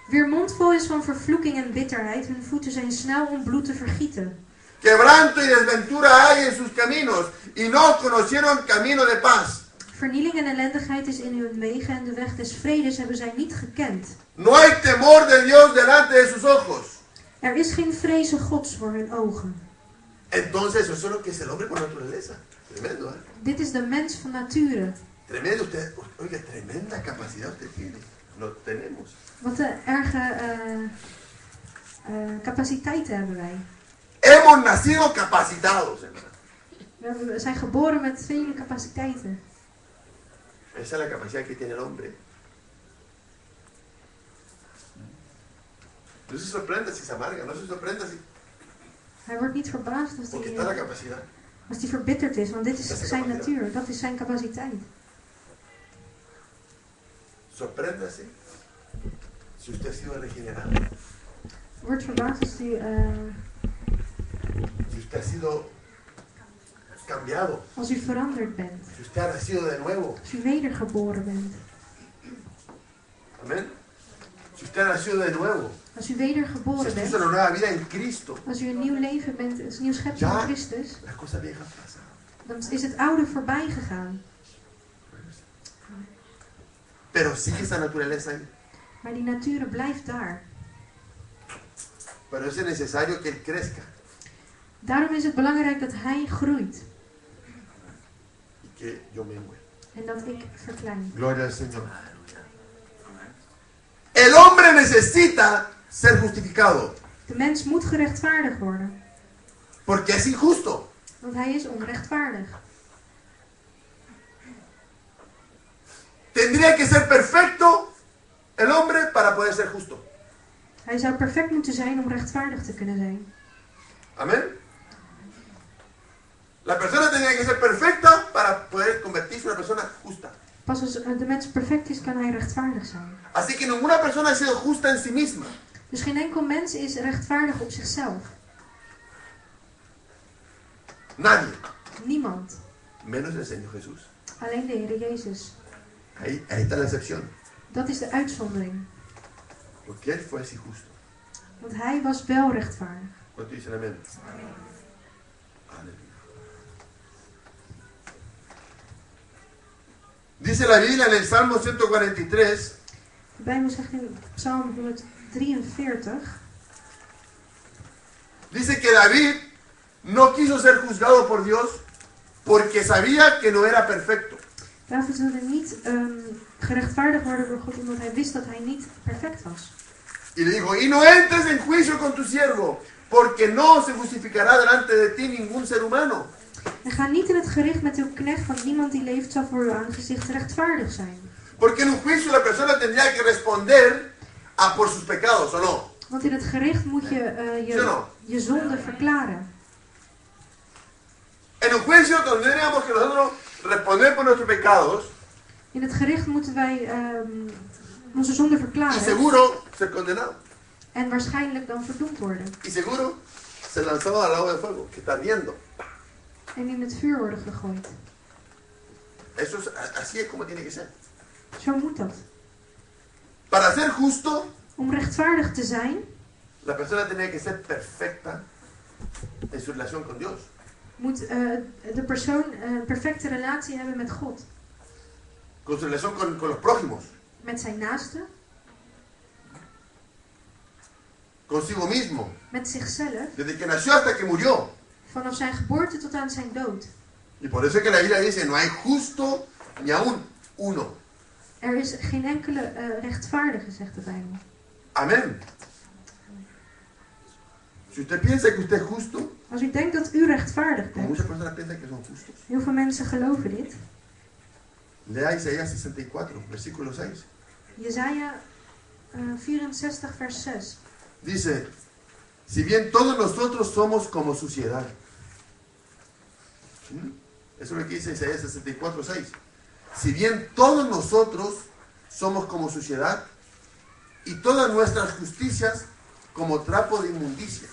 Wier mond vol is van vervloeking en bitterheid, hun voeten zijn snel om bloed te vergieten. Quebranto y desventura hay en sus caminos, y no conocieron camino de paz. Vernieling en ellendigheid is in hun wegen en de weg des vredes hebben zij niet gekend. No hay temor de Dios delante de sus ojos. Er is geen vrezen Gods voor hun ogen. Entonces, eso es lo que es el hombre por naturaleza. Tremendo, ¿eh? Dit is de mens van nature. Tremendo, usted, oiga, tremenda capacidad usted tiene. Lo tenemos. Wat een erge capaciteiten hebben wij. Hemos nacido capacitados, hermano. We zijn geboren met vele capaciteiten. Esa es la capacidad que tiene el hombre. No se sorprenda si se amarga, no se sorprenda si... Hij wordt niet verbaasd als Porque está la capacidad. hij verbitterd is, want dit is Dat is zijn capaciteit. natuur, dat is zijn capaciteit. Sorpréndase si usted ha sido regenerado. Wordt verbaasd als u, Si usted ha sido cambiado. als u veranderd bent. Si usted ha nacido de nuevo. Als u wedergeboren bent. Amén. Si usted ha nacido de nuevo. Als u Si wedergeboren usted hizo bent. una nueva vida en Cristo. Als u een nieuw leven bent, een nieuw schepsel in Christus. Las cosas viejas pasan. Dan is het oude voorbij gegaan. Pero sigue esa naturaleza ahí. Maar die nature blijft daar. Pero es necesario que Él crezca. Daarom is het belangrijk dat hij groeit. Y que yo mengue. En dat ik verklein. Gloria al Señor. El hombre necesita ser justificado. De mens moet gerechtvaardigd worden. Porque es injusto. Want hij is onrechtvaardig. Tendría que ser perfecto el hombre para poder ser justo. Hij zou perfect moeten zijn om rechtvaardig te kunnen zijn. Amén. La persona tendría que ser perfecta para poder convertirse en una persona justa. Pas als de mens perfect is, kan hij rechtvaardig zijn. Así que ninguna persona ha sido justa en sí misma. Dus geen enkel mens is rechtvaardig op zichzelf. Nadie. Niemand. Menos el Señor Jesús. Alleen de Heer Jezus. Ahí está la excepción. Dat is de uitzondering. Porque él fue así justo. Want hij was wel rechtvaardig. ¿Cuánto dicen amén? Aleluya. Dice la Biblia en el Salmo 143. De Bijbel zegt in Psalm 143. Dice que David no quiso ser juzgado por Dios porque sabía que no era perfecto. David wilde niet gerechtvaardigd worden door God omdat hij wist dat hij niet perfect was. Y le dijo, y no entres en juicio con tu siervo, porque no se justificará delante de ti ningún ser humano. En ga niet in het gericht met uw knecht, want niemand die leeft zal voor uw aangezicht rechtvaardig zijn. Porque en un juicio la persona tendría que responder a por sus pecados, ¿o no? Want in het gericht moet je je zonde verklaren. En un juicio tendríamos que nosotros responder por nuestros pecados. In het gericht moeten wij onze zonde verklaren. Y seguro ser condenado. En waarschijnlijk dan verdoemd worden. Y seguro ser lanzado al lago de fuego, que está ardiendo. En in het vuur worden gegooid. Eso es, así es como tiene que ser. Zo moet dat. Para ser justo, Om rechtvaardig te zijn, la persona tiene que ser perfecta en su relación con Dios. moet de persoon een perfecte relatie hebben met God. Con su relación con los prójimos. Met zijn naaste. Consigo mismo. Met zichzelf. Desde que nació hasta que murió. Vanaf zijn geboorte tot aan zijn dood. Y por eso es que la Biblia dice, no hay justo ni aún uno. Er is geen enkele rechtvaardige, zegt de Bijbel. Amén. Si usted piensa que usted es justo, Als u denkt dat u rechtvaardig como bent, muchas personas piensan que son justos. heel veel mensen geloven dit. Lea Isaías 64, versículo 6. Jesaja 64 vers 6. Dice, si bien todos nosotros somos como suciedad. Eso es lo que dice Isaías 64, 6. Si bien todos nosotros somos como suciedad y todas nuestras justicias como trapo de inmundicia.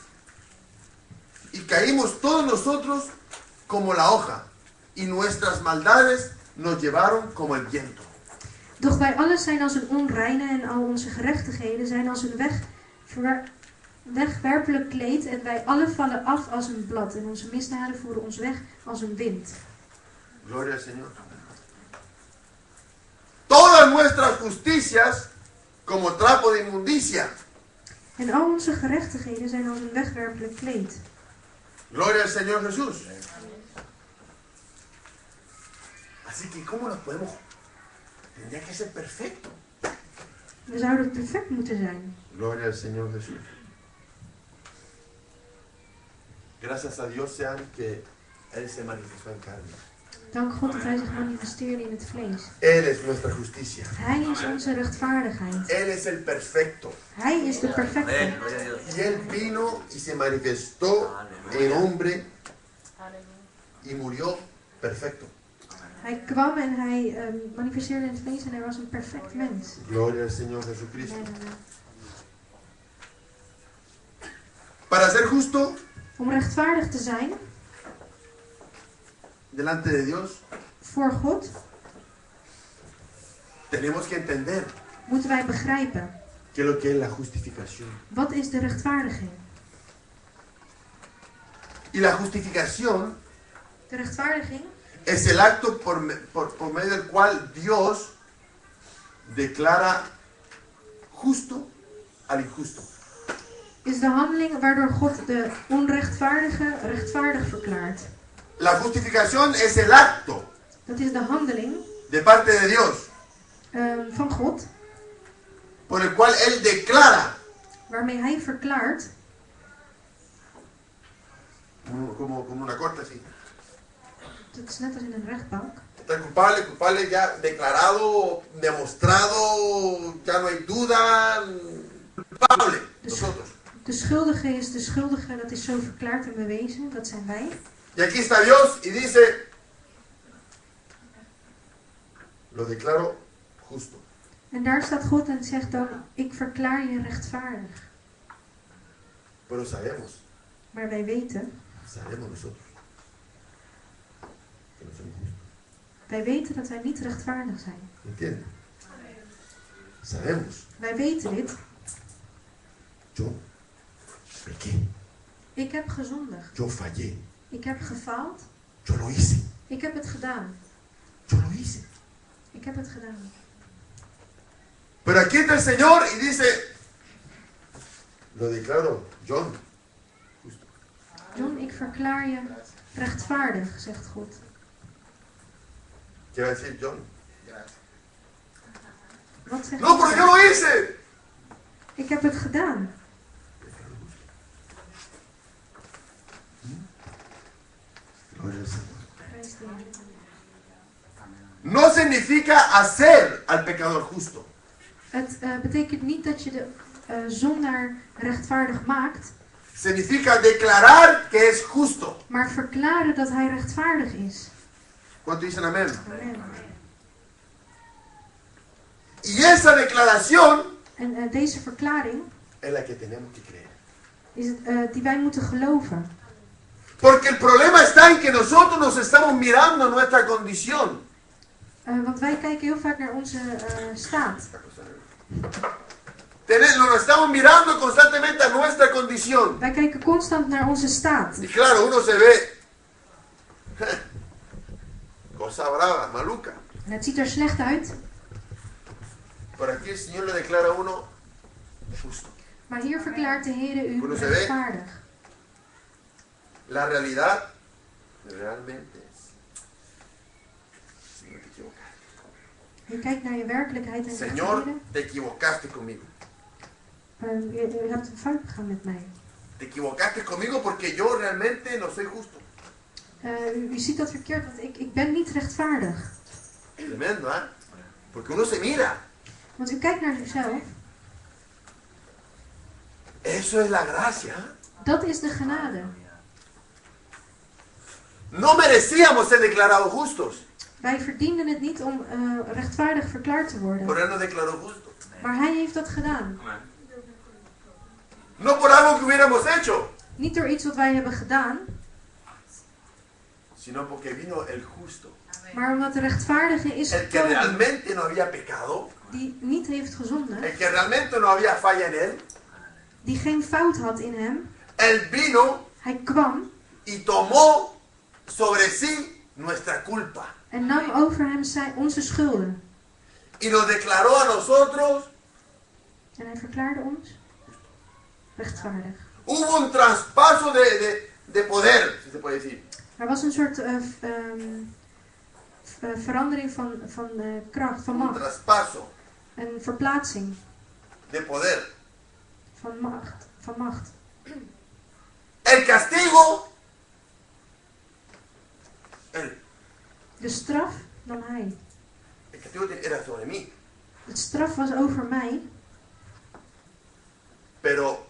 Y caímos todos nosotros como la hoja y nuestras maldades nos llevaron como el viento. Doch wij allen zijn als een onreine en al onze gerechtigheden zijn als een wegwerpelijk kleed en wij allen vallen af als een blad en onze misdaden voeren ons weg als een wind. Gloria al Señor. Todas nuestras justicias como trapo de inmundicia. En al onze gerechtigheden zijn als een wegwerpelijk kleed. Gloria al Señor Jesús. Así que, ¿cómo nos podemos? Tendría que ser perfecto. We zouden perfect moeten zijn. Gloria al Señor Jesús. Gracias a Dios sean que Él se manifestó en carne. Dank God dat Hij zich manifesteerde in het vlees. Él es nuestra justicia. Hij is onze rechtvaardigheid. Él es el perfecto. Hij is de perfecte. Y Él vino y se manifestó en hombre y murió perfecto. Hij kwam en hij manifesteerde in het vlees en hij was een perfect mens. Gloria al Señor Jesucristo. Amen. Para ser justo Om rechtvaardig te zijn delante de Dios, voor God, tenemos que entender moeten wij begrijpen. qué es lo que es la justificación. Wat is de rechtvaardiging? Y la justificación De rechtvaardiging es el acto por medio del cual Dios declara justo al injusto. is de handeling waardoor God de onrechtvaardige rechtvaardig verklaart. La justificación es el acto Dat is de handeling de parte de Dios van God, por el cual Él declara waarmee Hij verklaart, como una corte así. dat is net als in een rechtbank. Está culpable, culpable ya declarado, demostrado, ya no hay duda, culpable, nosotros. De schuldige is de schuldige, dat is zo verklaard en bewezen, dat zijn wij. Y aquí está Dios y dice, lo declaro justo. En daar staat God en zegt dan, ik verklaar je rechtvaardig. Pero sabemos Maar wij weten nosotros que no somos justos. Wij weten dat wij niet rechtvaardig zijn. ¿Entienden? Sabemos. Wij weten dit. Yo pequé. Ik heb gezondigd. Yo fallé. Ik heb gefaald. Yo lo hice. Ik heb het gedaan. Yo lo hice. Ik heb het gedaan. Pero aquí está el Señor y dice, lo declaro, John. John, ik verklaar je rechtvaardig, zegt God. ¿Qué va a decir John? Wat zegt No, pero yo lo hice. Ik heb het gedaan. Gloria al Señor. Prijs de Heer. No significa hacer al pecador justo. Het betekent niet dat je de zondaar rechtvaardig maakt, Significa declarar que es justo. maar verklaren dat hij rechtvaardig is. ¿Cuánto dicen amén? Amen. Y esa declaración En deze verklaring es la que tenemos que creer. is het, die wij moeten geloven. Porque el problema está en que nosotros nos estamos mirando nuestra condición. Want wij kijken heel vaak naar onze staat. Nos estamos mirando constantemente a nuestra condición. Wij kijken constant naar onze staat. Y claro, uno se ve cosa brava, maluca. En het ziet er slecht uit. Pero aquí el Señor le declara a uno justo. Maar hier verklaart de Heer u Uno se ve. rechtvaardig. La realidad realmente es. Señor, te equivocaste. Je kijkt naar je werkelijkheid en zegt, Señor, Heer, te equivocaste conmigo. u hebt een fout begaan met mij. Te equivocaste conmigo porque yo realmente no soy justo. U ziet dat verkeerd, want ik ben niet rechtvaardig. Tremendo, ¿eh? Porque uno se mira. Want u kijkt naar uzelf. Eso es la gracia. Dat is de genade. No merecíamos ser declarados justos, Wij verdienden het niet om rechtvaardig verklaard te worden. pero Él nos declaró justos. Maar hij heeft dat gedaan. No por algo que hubiéramos hecho, Niet door iets wat wij hebben gedaan, sino porque vino el justo. maar omdat de rechtvaardige is El que gekomen realmente no había pecado, die niet heeft gezondigd, el que realmente no había falla en Él, die geen fout had in hem. Él vino Hij kwam y tomó sobre sí nuestra culpa. en nam over hem onze schulden. Y nos declaró a nosotros, En hij verklaarde ons rechtvaardig. hubo un traspaso de poder, si se puede decir. Er was een soort verandering van kracht, van Un macht. traspaso Een verplaatsing de poder. van macht. El castigo, Él. De straf nam hij. El castigo era sobre mí. De straf was over mij, Pero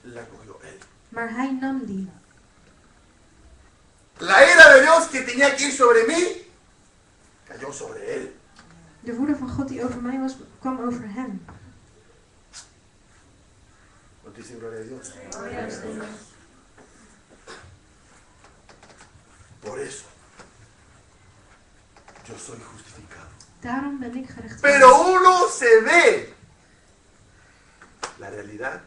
la cogió Él. maar hij nam die. La ira de Dios que tenía que ir sobre mí, cayó sobre Él. De woede van God die over mij was, kwam over hem. ¿No dice gloria a Dios? Por eso, yo soy justificado. Daarom ben ik gerechtvaardigd. Pero uno se ve la realidad.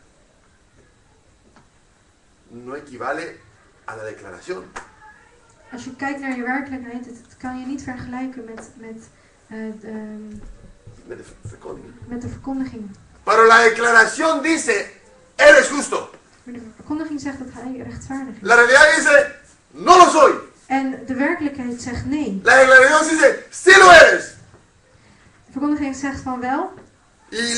No equivale a la declaración. Als je kijkt naar je werkelijkheid, het kan je niet vergelijken met de verkondiging. Pero la declaración dice, eres justo. Maar de verkondiging zegt dat hij rechtvaardig is. La realidad dice, no lo soy. En de werkelijkheid zegt nee. La declaración dice, sí lo eres. De verkondiging zegt van wel. Y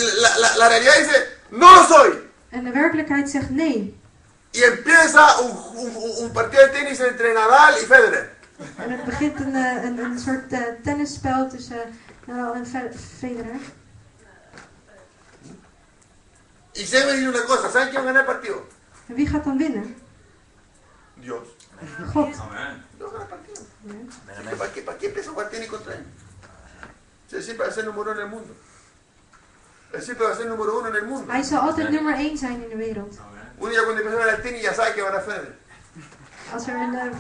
la realidad dice, no lo soy. En de werkelijkheid zegt nee. Y empieza un partido de tenis entre Nadal y Federer. En het begint een soort tennisspel tussen Nadal en Federer. Y se me dice una cosa, ¿saben quién va a ganar el partido? En wie gaat dan winnen? Dios. God. Dios gana el partido. Ja. ¿Para qué empieza a jugar tenis contra él? Él siempre va a ser número uno en el mundo. Él siempre va a ser número uno en el mundo. Hij zal altijd nummer 1 zijn in de wereld. Un día cuando empieza a ver el tenis ya sabe que van a Federer. Als er een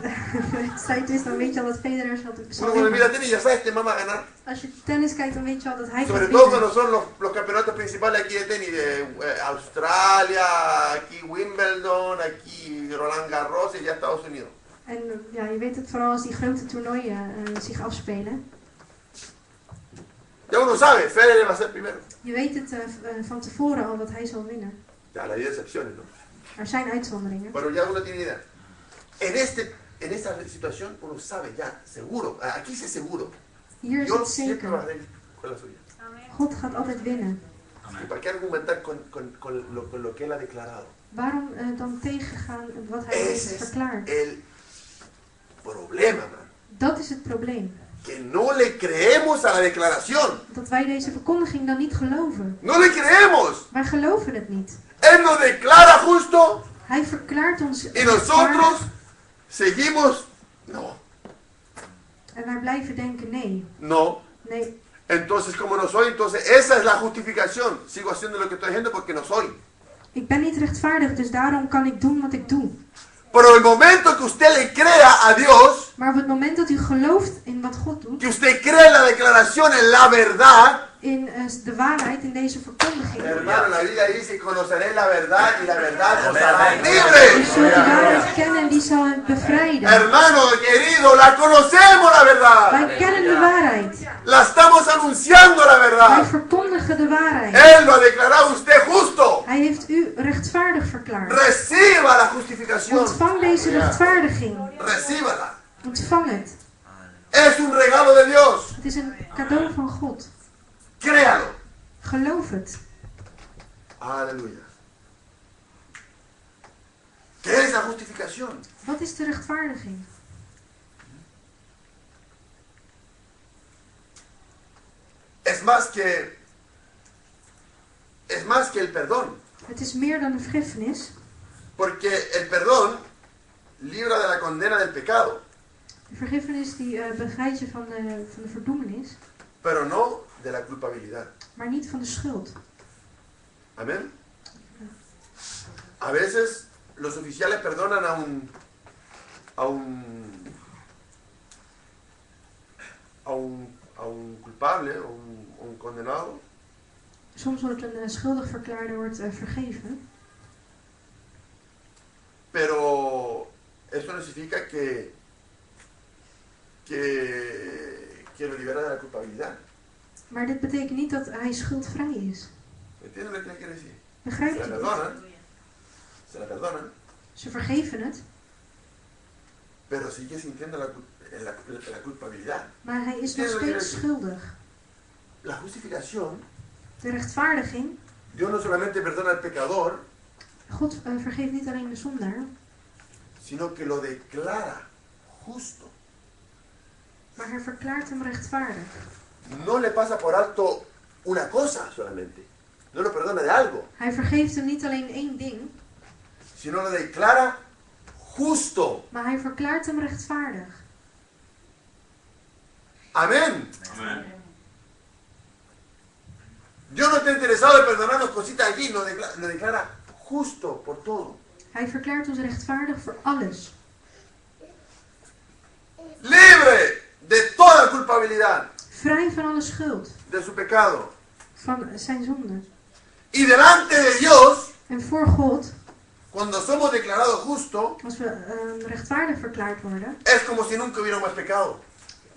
wedstrijd is, dan weet je al dat Federer zal Uno cuando mira winnen. tenis ya sabes que mamá va a ganar. Als je tennis kijkt, dan weet je al dat hij Sobre gaat todo winnen. cuando son los campeonatos principales aquí de tenis, de Australia, aquí Wimbledon, aquí Roland Garros y ya Estados Unidos. En ja, je weet het vooral als die grote toernooien zich afspelen. Ya uno sabe, Federer va a ser primero. Je weet het van tevoren al dat hij zal winnen. Ya, hay excepciones, ¿no? Er zijn uitzonderingen. Pero ya uno tiene idea. En esta situación uno sabe ya, seguro, aquí sí es seguro. Hier is Dios het siempre va a zeker. salir con la suya. God gaat altijd winnen. ¿Y para qué argumentar con lo que él ha declarado? Waarom dan tegengaan wat hij heeft Ese es verklaard? el problema, man. Dat is het probleem. Que no le creemos a la declaración. Dat wij deze verkondiging dan niet geloven. No le creemos. Wij geloven het niet. Él nos declara justo Hij verklaart ons y nosotros seguimos. No, en wij blijven denken nee. no. Nee, Entonces, como no soy, entonces esa es la justificación. Sigo haciendo lo que estoy haciendo porque no soy. ik ben niet rechtvaardig, dus daarom kan ik doen wat ik doe. Pero el momento que usted le crea a Dios, Maar op het moment dat u gelooft in wat God doet, que usted cree en la declaración, en la verdad, in de waarheid, in deze verkondiging, hermano, la Biblia dice, conoceré la verdad y la verdad os hará u libre. zult de waarheid kennen en die zal het bevrijden. Hermano querido, la conocemos la verdad. Wij kennen de waarheid. La estamos anunciando la Wij verdad. verkondigen de waarheid. Él lo ha declarado usted justo. Hij heeft u rechtvaardig verklaard. Reciba la justificación. Ontvang deze rechtvaardiging. Recíbala. Ontvang het. Es un regalo de Dios. Het is een cadeau van God. Créalo. Geloof het. Aleluya. ¿Qué es la justificación? Wat is de rechtvaardiging? Es más que el perdón. Het is meer dan een vergiffenis. Porque el perdón libra de la condena del pecado, De vergiffenis die bevrijdt je van de verdoemenis, pero no de la culpabilidad. maar niet van de schuld. Amén. A veces los oficiales perdonan a un culpable o un condenado, Soms wordt een schuldig verklaarde vergeven, pero eso no significa que lo libera de la culpabilidad. maar dit betekent niet dat hij schuldvrij is. ¿Entienden lo que quiere decir? Begrijpt Se u la dit? perdonan, se la perdonan, Ze vergeven het, pero sigue sintiendo la culpabilidad. maar hij is nog steeds schuldig. La justificación, De rechtvaardiging, Dios no solamente perdona al pecador, God vergeeft niet alleen de zondaar, sino que lo declara justo. maar hij verklaart hem rechtvaardig. No le pasa por alto una cosa solamente, no lo perdona de algo, Hij vergeeft hem niet alleen één ding, sino lo declara justo. maar hij verklaart hem rechtvaardig. Amén. Amen. Dios no está interesado en perdonarnos cositas aquí, lo declara justo por todo. Hij verklaart ons rechtvaardig voor alles. Libre de toda culpabilidad Vrij van alle schuld, de su pecado. van zijn zonde. Y delante de Dios, En voor God, cuando somos declarados justos, als we rechtvaardig verklaard worden, es como si nunca hubiéramos pecado.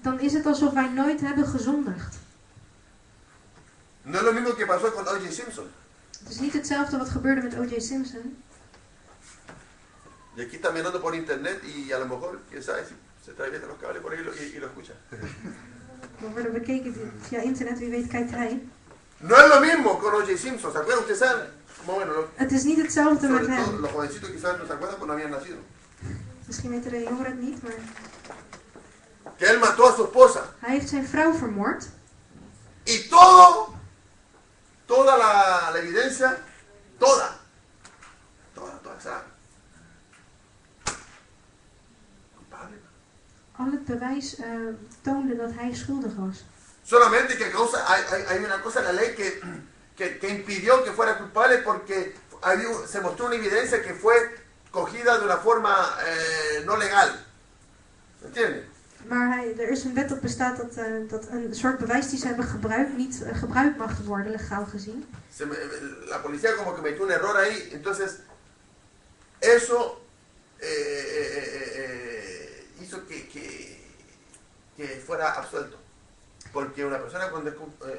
dan is het alsof wij nooit hebben gezondigd. No es lo mismo que pasó con O.J. Simpson. Het is niet hetzelfde wat gebeurde met O.J. Simpson. Y aquí está mirando por internet y a lo mejor, quién sabe, si se atraviesa los cables por ahí y lo escucha. We worden bekeken via internet, wie weet kijkt hij. No es lo mismo con O.J. Simpson, ¿se acuerdan? Ustedes saben, más o menos, Het is niet hetzelfde met sobre todo hem. los jovencitos quizás no se acuerdan porque no habían nacido. Misschien weten de jongeren het niet, maar Que él mató a su esposa. hij heeft zijn vrouw vermoord. Y toda la evidencia, toda, o sea, culpable. Al het bewijs toonde dat hij schuldig was. Solamente que hay una cosa en la ley que impidió que fuera culpable porque se mostró una evidencia que fue cogida de una forma no legal. ¿Me entiendes? Maar er is een wet op bestaat dat een soort bewijs die ze hebben gebruikt niet gebruikt mag worden, legaal gezien. La policía como que metió un error ahí, entonces eso hizo que fuera absuelto. Porque una persona,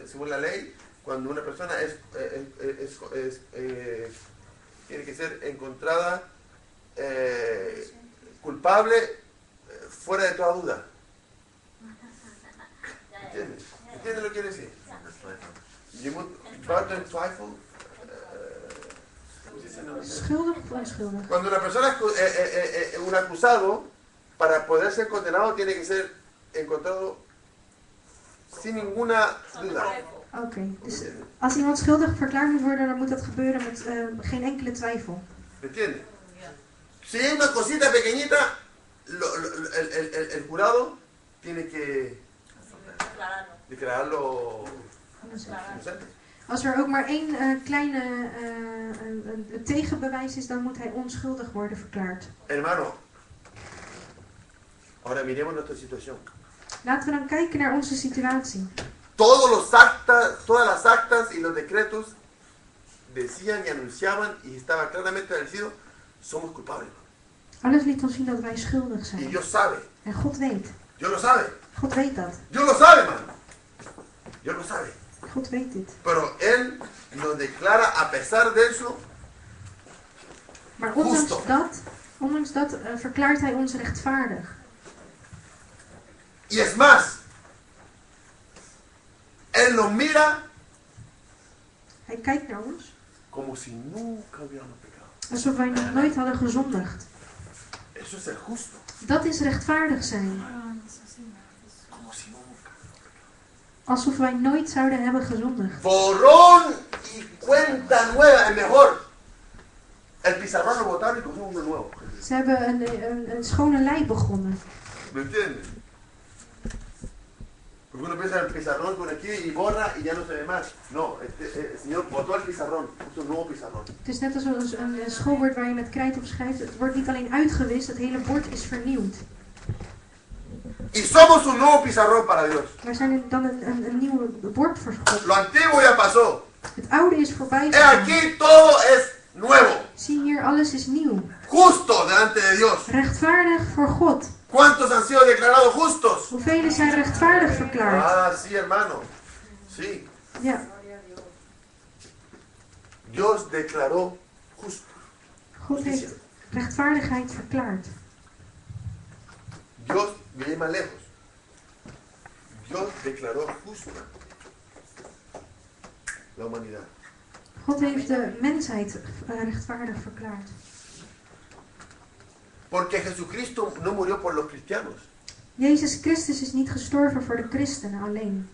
según la ley, cuando una persona tiene que ser encontrada culpable fuera de toda duda. ¿Entiendes? ¿Entiendes lo que quiere decir? Schuldig of onschuldig? Cuando una persona es un acusado, para poder ser condenado tiene que ser encontrado sin ninguna duda. Oké, dus als iemand schuldig verklaard moet worden, dan moet dat gebeuren met geen enkele twijfel. ¿Entiendes? Si hay una cosita pequeñita, el jurado tiene que declararlo inocente. Als er ook maar één kleine tegenbewijs is, dan moet hij onschuldig worden verklaard. Hermano, ahora miremos nuestra situación. Laten we dan kijken naar onze situatie. Todas las actas y los decretos decían y anunciaban y estaba claramente establecido, somos culpables. Alles liet ons zien dat wij schuldig zijn. Y Dios sabe. En God weet. Dios lo sabe. God weet dat. Dios lo sabe, hermano. Dios lo sabe. God weet dit. Pero Él nos declara a pesar de eso. Maar ondanks dat verklaart Hij ons rechtvaardig. Y es más, Él nos mira. Hij kijkt naar ons. Como si nunca hubiéramos pecado. Alsof wij nog nooit hadden gezondigd. Eso es ser justo. Dat is rechtvaardig zijn. Como si nunca. Alsof wij nooit zouden hebben gezondigd. Borrón y cuenta nueva, es mejor. El pizarrón lo botaron y cogieron uno nuevo. Ze hebben een schone lei begonnen. ¿Me entiendes? Porque uno piensa en el pizarrón con aquí y borra y ya no se ve más. No, el Señor botó el pizarrón, puso un nuevo pizarrón. Het is net als een schoolbord waar je met krijt op schrijft. Het wordt niet alleen uitgewist, het hele bord is vernieuwd. Y somos un nuevo pizarrón para Dios. Wij zijn dan een nieuw bord voor God. Lo antiguo ya pasó. Het oude is voorbij He gegaan. aquí todo es nuevo. Zie hier, alles is nieuw. Justo delante de Dios. Rechtvaardig voor God. ¿Cuántos han sido declarados justos? Hoeveel zijn rechtvaardig verklaard? Ah, sí, hermano. Sí. Ja. Dios declaró justo. God heeft rechtvaardigheid verklaard. Dios, ve más lejos. Dios declaró justa la humanidad. God heeft de mensheid rechtvaardig verklaard. Porque Jesucristo no murió por los cristianos. Jezus Christus is niet gestorven voor de christenen alleen.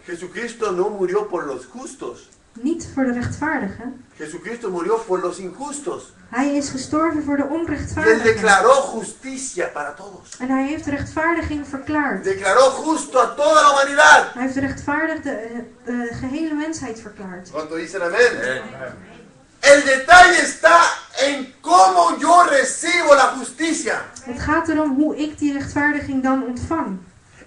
Jesucristo no murió por los justos. Niet voor de rechtvaardigen. Jesucristo murió por los injustos. Hij is gestorven voor de Y Él onrechtvaardigen. declaró justicia para todos. En hij heeft rechtvaardiging verklaard. Declaró justo a toda la humanidad. Hij heeft rechtvaardig de gehele mensheid verklaard. ¿Cuánto dicen amén? El detalle está en cómo yo recibo la justicia. Het gaat erom hoe ik die rechtvaardiging dan ontvang.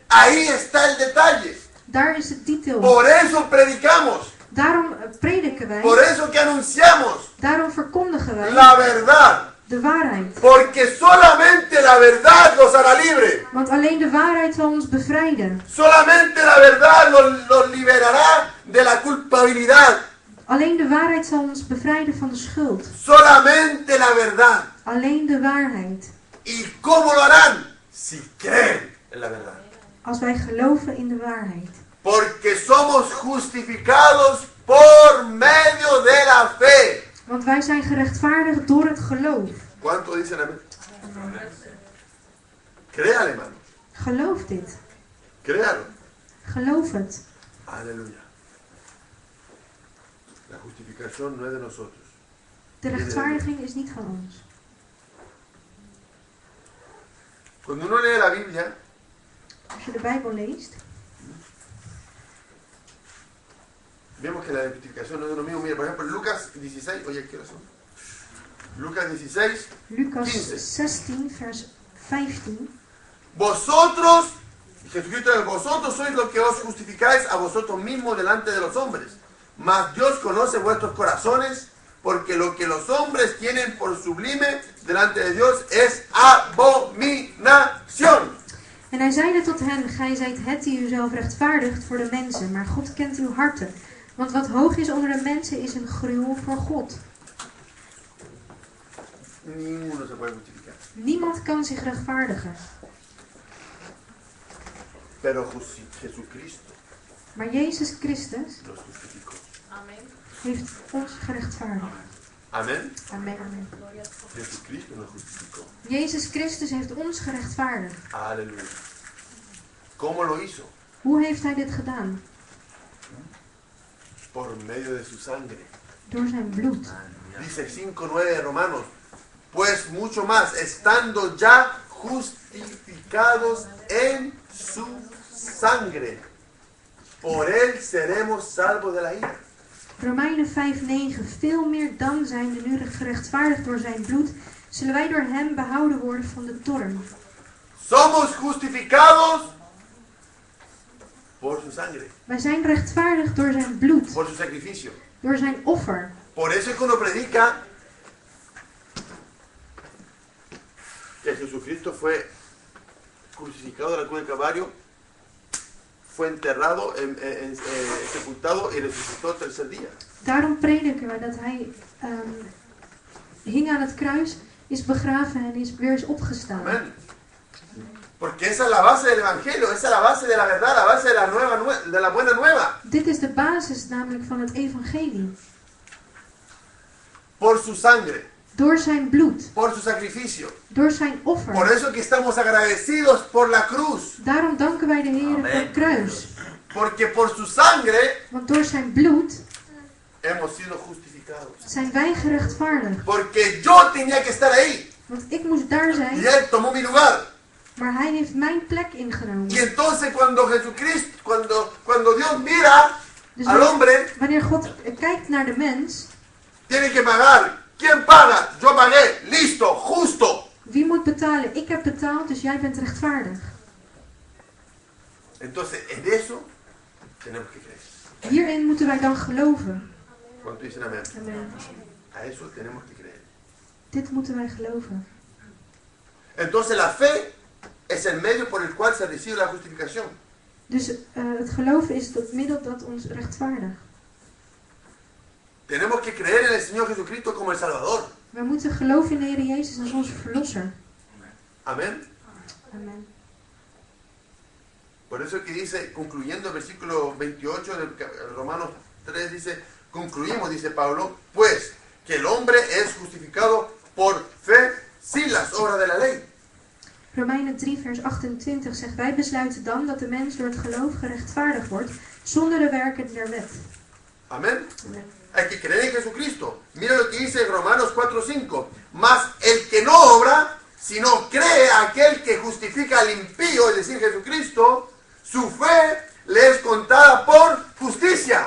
Ahí está el detalle. Daar is het titel. Por eso predicamos. Daarom prediken Por wij. eso que anunciamos Daarom verkondigen wij la verdad. de waarheid. Porque solamente la verdad los hará libre. Want alleen de waarheid zal ons bevrijden. Solamente la verdad los liberará de la culpabilidad. Alleen de waarheid zal ons bevrijden van de schuld. Solamente la verdad. Alleen de waarheid. ¿Y cómo lo harán? Si creen en la verdad. Als wij geloven in de waarheid. Porque somos justificados por medio de la fe. Want wij zijn gerechtvaardigd door het geloof. ¿Cuánto dicen amén? Créale, hermano. Geloof dit. Créalo. Geloof het. Aleluya. La justificación no es de nosotros. De rechtvaardiging is niet van ons. Cuando uno lee la Biblia, Als je de Bijbel leest, vemos que la justificación no es de lo mismo. Mira, por ejemplo, Lucas 16, oye, ¿qué hora son? Lucas 16. Lucas 15. 16, vers 15. Vosotros, Jesucristo dice, vosotros sois los que os justificáis a vosotros mismos delante de los hombres. Mas Dios conoce vuestros corazones, porque lo que los hombres tienen por sublime delante de Dios es abominación. En hij zeide tot hen, gij zijt het die u zelf rechtvaardigt voor de mensen, maar God kent uw harten. Want wat hoog is onder de mensen is een gruwel voor God. Ninguno se puede justificar. Niemand kan zich rechtvaardigen. Pero Jesucristo Maar Jezus Christus los justificó. heeft ons gerechtvaardigd. Amén. Amen, amen. Jesucristo nos justificó. Jezus Christus heeft ons gerechtvaardigd. Aleluya. ¿Cómo lo hizo? Hoe heeft hij dit gedaan? Por medio de su sangre. Door zijn bloed. Dice 5:9 de Romanos. Pues mucho más, estando ya justificados en su sangre, por él seremos salvos de la ira. Romeinen 5:9. Veel meer dan zijnde nu gerechtvaardigd door zijn bloed, zullen wij door hem behouden worden van de toorn. Somos justificados por su sangre, Wij zijn rechtvaardigd door zijn bloed, por su sacrificio. door zijn offer. Por eso es que uno predica que Jesucristo fue crucificado en la cruz del Calvario, fue enterrado, sepultado y resucitó el tercer día. Daarom prediken wij dat hij hing aan het kruis, is begraven en is weer eens opgestaan. Amén. Porque esa es la base del evangelio, esa es la base de la verdad, la base de la buena nueva. Dit is de basis namelijk van het evangelie. Por su sangre, Door zijn bloed, por su sacrificio. door zijn Por offer. eso que estamos agradecidos por la cruz. Daarom danken wij de Heer voor het kruis. Porque por su sangre Want door zijn bloed hemos sido justificados. zijn wij gerechtvaardigd. Porque yo tenía que estar ahí. Want ik moest daar Y zijn, él tomó mi lugar. maar hij heeft mijn plek ingenomen. Y entonces cuando Jesucristo, cuando Dios mira Dus al hombre, wanneer God kijkt naar de mens, tiene que pagar. ¿Quién paga? Yo pagué. Listo, justo. wie moet betalen? Ik heb betaald, dus jij bent rechtvaardig. Entonces en eso tenemos que creer. Hierin moeten wij dan geloven. ¿Cuánto dicen amén? Amen. A eso tenemos que creer. Dit moeten wij geloven. Entonces la fe es el medio por el cual se recibe la justificación. Dus het geloven is het middel dat ons rechtvaardigt. Tenemos que creer en el Señor Jesucristo como el Salvador. Wij moeten geloven in de Heer Jezus als onze verlosser. Amén. Amen. Por eso que dice, concluyendo el versículo 28 de Romanos 3, dice, concluimos, dice Pablo, pues que el hombre es justificado por fe sin las obras de la ley. Romeinen 3 vers 28 zegt, wij besluiten dan dat de mens door het geloof gerechtvaardigd wordt, zonder de werken der wet. Amén. Amen. Hay que creer en Jesucristo. Mira lo que dice en Romanos 4:5. Mas el que no obra, sino cree aquel que justifica al impío, es decir, Jesucristo, su fe le es contada por justicia.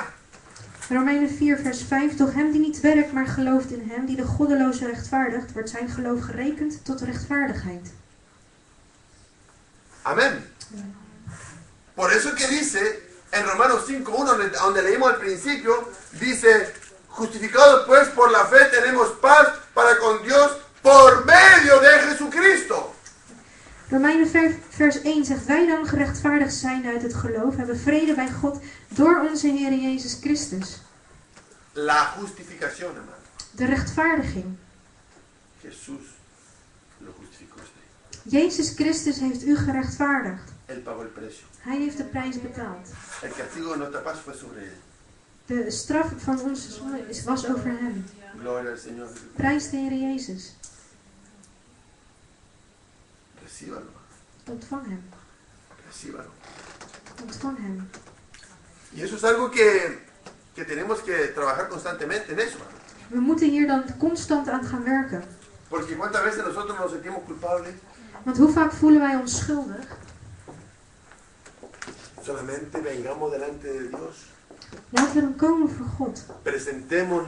Romeinen 4 vers 5, doch hem die niet werkt, maar gelooft in hem, die de goddeloze rechtvaardigt, wordt zijn geloof gerekend tot rechtvaardigheid. Amén. Por eso que dice en Romanos 5:1, donde leímos al principio, dice, justificados pues por la fe tenemos paz para con Dios por medio de Jesucristo. Romeinen 5 vers 1 zegt, wij dan gerechtvaardigd zijn uit het geloof, hebben vrede bij God door onze Heer Jezus Christus. La justificación, hermano. De rechtvaardiging. Jesús lo justificó usted. Jezus Christus heeft u gerechtvaardigd. Él pagó el precio. Hij heeft de prijs betaald. El castigo de nuestra paz fue sobre él. De straf van onze zonde was over hem. Gloria al Señor Jesucristo. Prijs de Heer Jezus. Recíbalo. Ontvang hem. Recíbalo. Ontvang hem. Y eso es algo que tenemos que trabajar constantemente en eso. We moeten hier dan constant aan gaan werken. Porque cuántas veces nosotros nos sentimos culpables. Want hoe vaak voelen wij ons schuldig? Solamente vengamos delante de Dios. Laten we dan komen voor God. Presentemos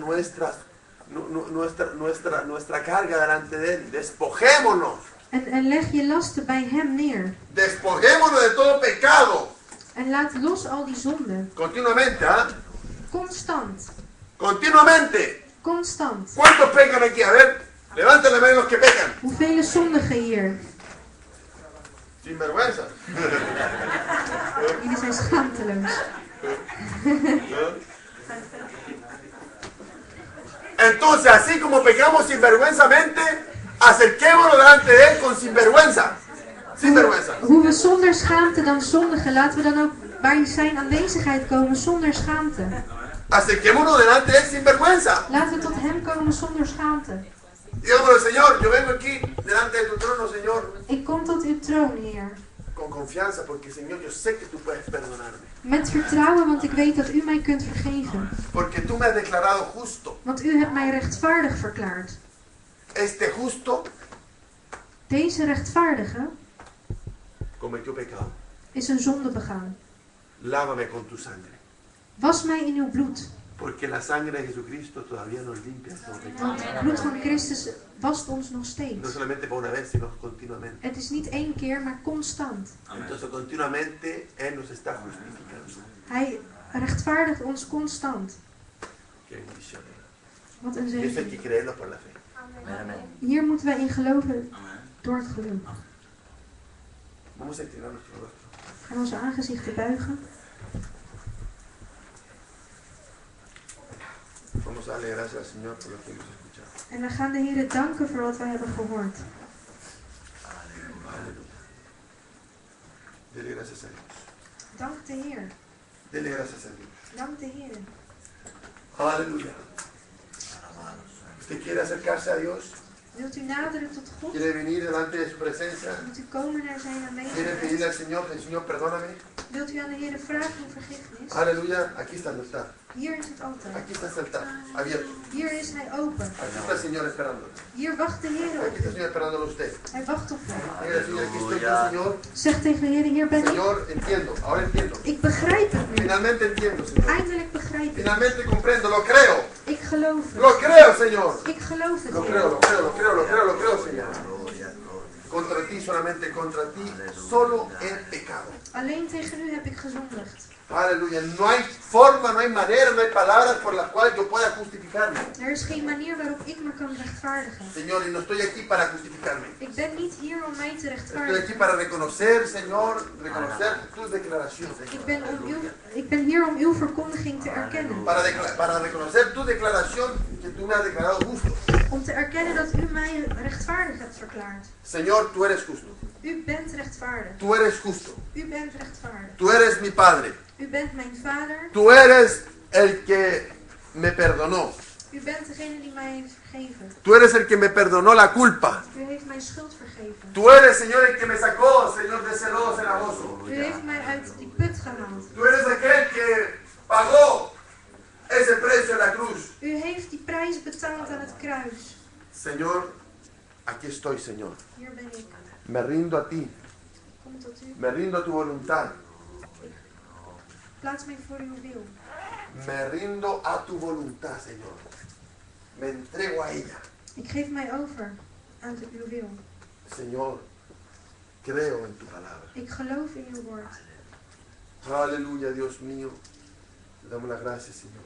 nuestra carga delante de Él. Despojémonos. En leg je lasten bij hem neer. Despojémonos de todo pecado. En laat los al die zonden. Continuamente, ¿ah? Constant. Continuamente. Constant. ¿Cuántos pecan aquí? A ver, levanten la mano los que pecan. Hoeveel zondigen hier? Sin vergüenza. Jullie zijn schaamteloos. Entonces, así como pecamos sinvergüenzamente, acerquémonos delante de Él con sinvergüenza. Sinvergüenza. Hoe we zonder schaamte dan zondigen, laten we dan ook bij zijn aanwezigheid komen zonder schaamte. Acerquémonos delante de Él sin vergüenza. Laten we tot hem komen zonder schaamte. Digámosle, Señor, yo vengo aquí delante de tu trono, Señor. Ik kom tot uw troon, Heer. Con confianza, porque Señor, yo sé que tú puedes perdonarme. Met vertrouwen, want ik weet dat u mij kunt vergeven. Porque tú me has declarado justo. Want u hebt mij rechtvaardig verklaard. Este justo Deze rechtvaardige cometió pecado. is een zonde begaan. Lávame con tu sangre. Was mij in uw bloed. Porque la sangre de Jesucristo todavía nos limpia de todo pecado. Want het bloed van Christus wast ons nog No steeds. solamente por una vez, sino continuamente. Het is niet één keer, maar constant. Entonces continuamente Él nos está justificando. Hij rechtvaardigt ons constant. Qué bendición. Wat een Y eso hay zegen. que creerlo por la fe. Hier moeten wij in geloven door het geloof. Vamos a inclinar nuestro rostro. We gaan onze aangezichten buigen. Vamos a darle gracias al Señor por lo que hemos escuchado. En we gaan de Heer danken voor wat wij hebben gehoord. Aleluya. Dele gracias a Dios. Dank de Heer. Dele gracias a Dios. Dank de Heer. Aleluya. ¿Usted quiere acercarse a Dios? Wilt u naderen tot God? ¿Quiere venir delante de su presencia? Wilt u komen naar zijn ¿Quiere pedirle aanwezigheid? al Señor, perdóname? Wilt u aan de Heer vragen om vergiffenis? Aleluya. Aquí está el altar. Hier is het altaar. Aquí está el altar. Abierto. Hier is hij open. Aquí está el Señor esperando. Hier wacht de Heer Aquí op está el u. Señor esperándolo a usted. Hij wacht op u. Mira, Señor, aquí estoy yo, Señor. Zeg tegen de Heer, hier ben ik. Señor, entiendo. Ahora entiendo. Ik begrijp het nu. Finalmente entiendo, Señor. Eindelijk begrijp ik. Finalmente comprendo. Lo creo. Ik geloof het. Lo creo, Señor. Ik geloof het, Lo Heer. creo, lo creo, lo creo, lo creo, lo creo, Señor. Contra ti, solamente contra ti, solo he pecado. Alleen tegen u heb ik gezondigd. Aleluya. No hay forma, no hay manera, no hay palabras por las cuales yo pueda justificarme. Er is geen manier waarop ik me kan rechtvaardigen. Señor, y no estoy aquí para justificarme. Ik ben niet hier om mij te Estoy aquí rechtvaardigen. para reconocer, Señor, reconocer tus declaraciones. Ik ben hier om uw verkondiging te erkennen. Para reconocer tu declaración que tú me has declarado justo. Om te erkennen dat u mij rechtvaardig hebt verklaard. Señor, tú eres justo. U bent rechtvaardig. Tú eres justo. U bent rechtvaardig. Tú eres mi Padre. U bent mijn vader. Tú eres el que me perdonó. U bent degene die mij heeft vergeven. Tú eres el que me perdonó la culpa. U heeft mijn schuld vergeven. Tú eres, Señor, el que me sacó, Señor, de ese lodo cenagoso. U heeft mij uit die put gehaald. Tú eres aquel que pagó ese precio en la cruz. U heeft die prijs betaald aan het kruis. Señor, aquí estoy, Señor. Hier ben ik. Me rindo a ti. Kom tot u. Me rindo a tu voluntad. Plaats mij voor uw wil. Me rindo a tu voluntad, Señor. Me entrego a ella. Ik geef mij over aan uw wil. Señor, creo en tu palabra. Ik geloof in uw woord. Aleluya, Dios mío. Te damos las gracias, Señor.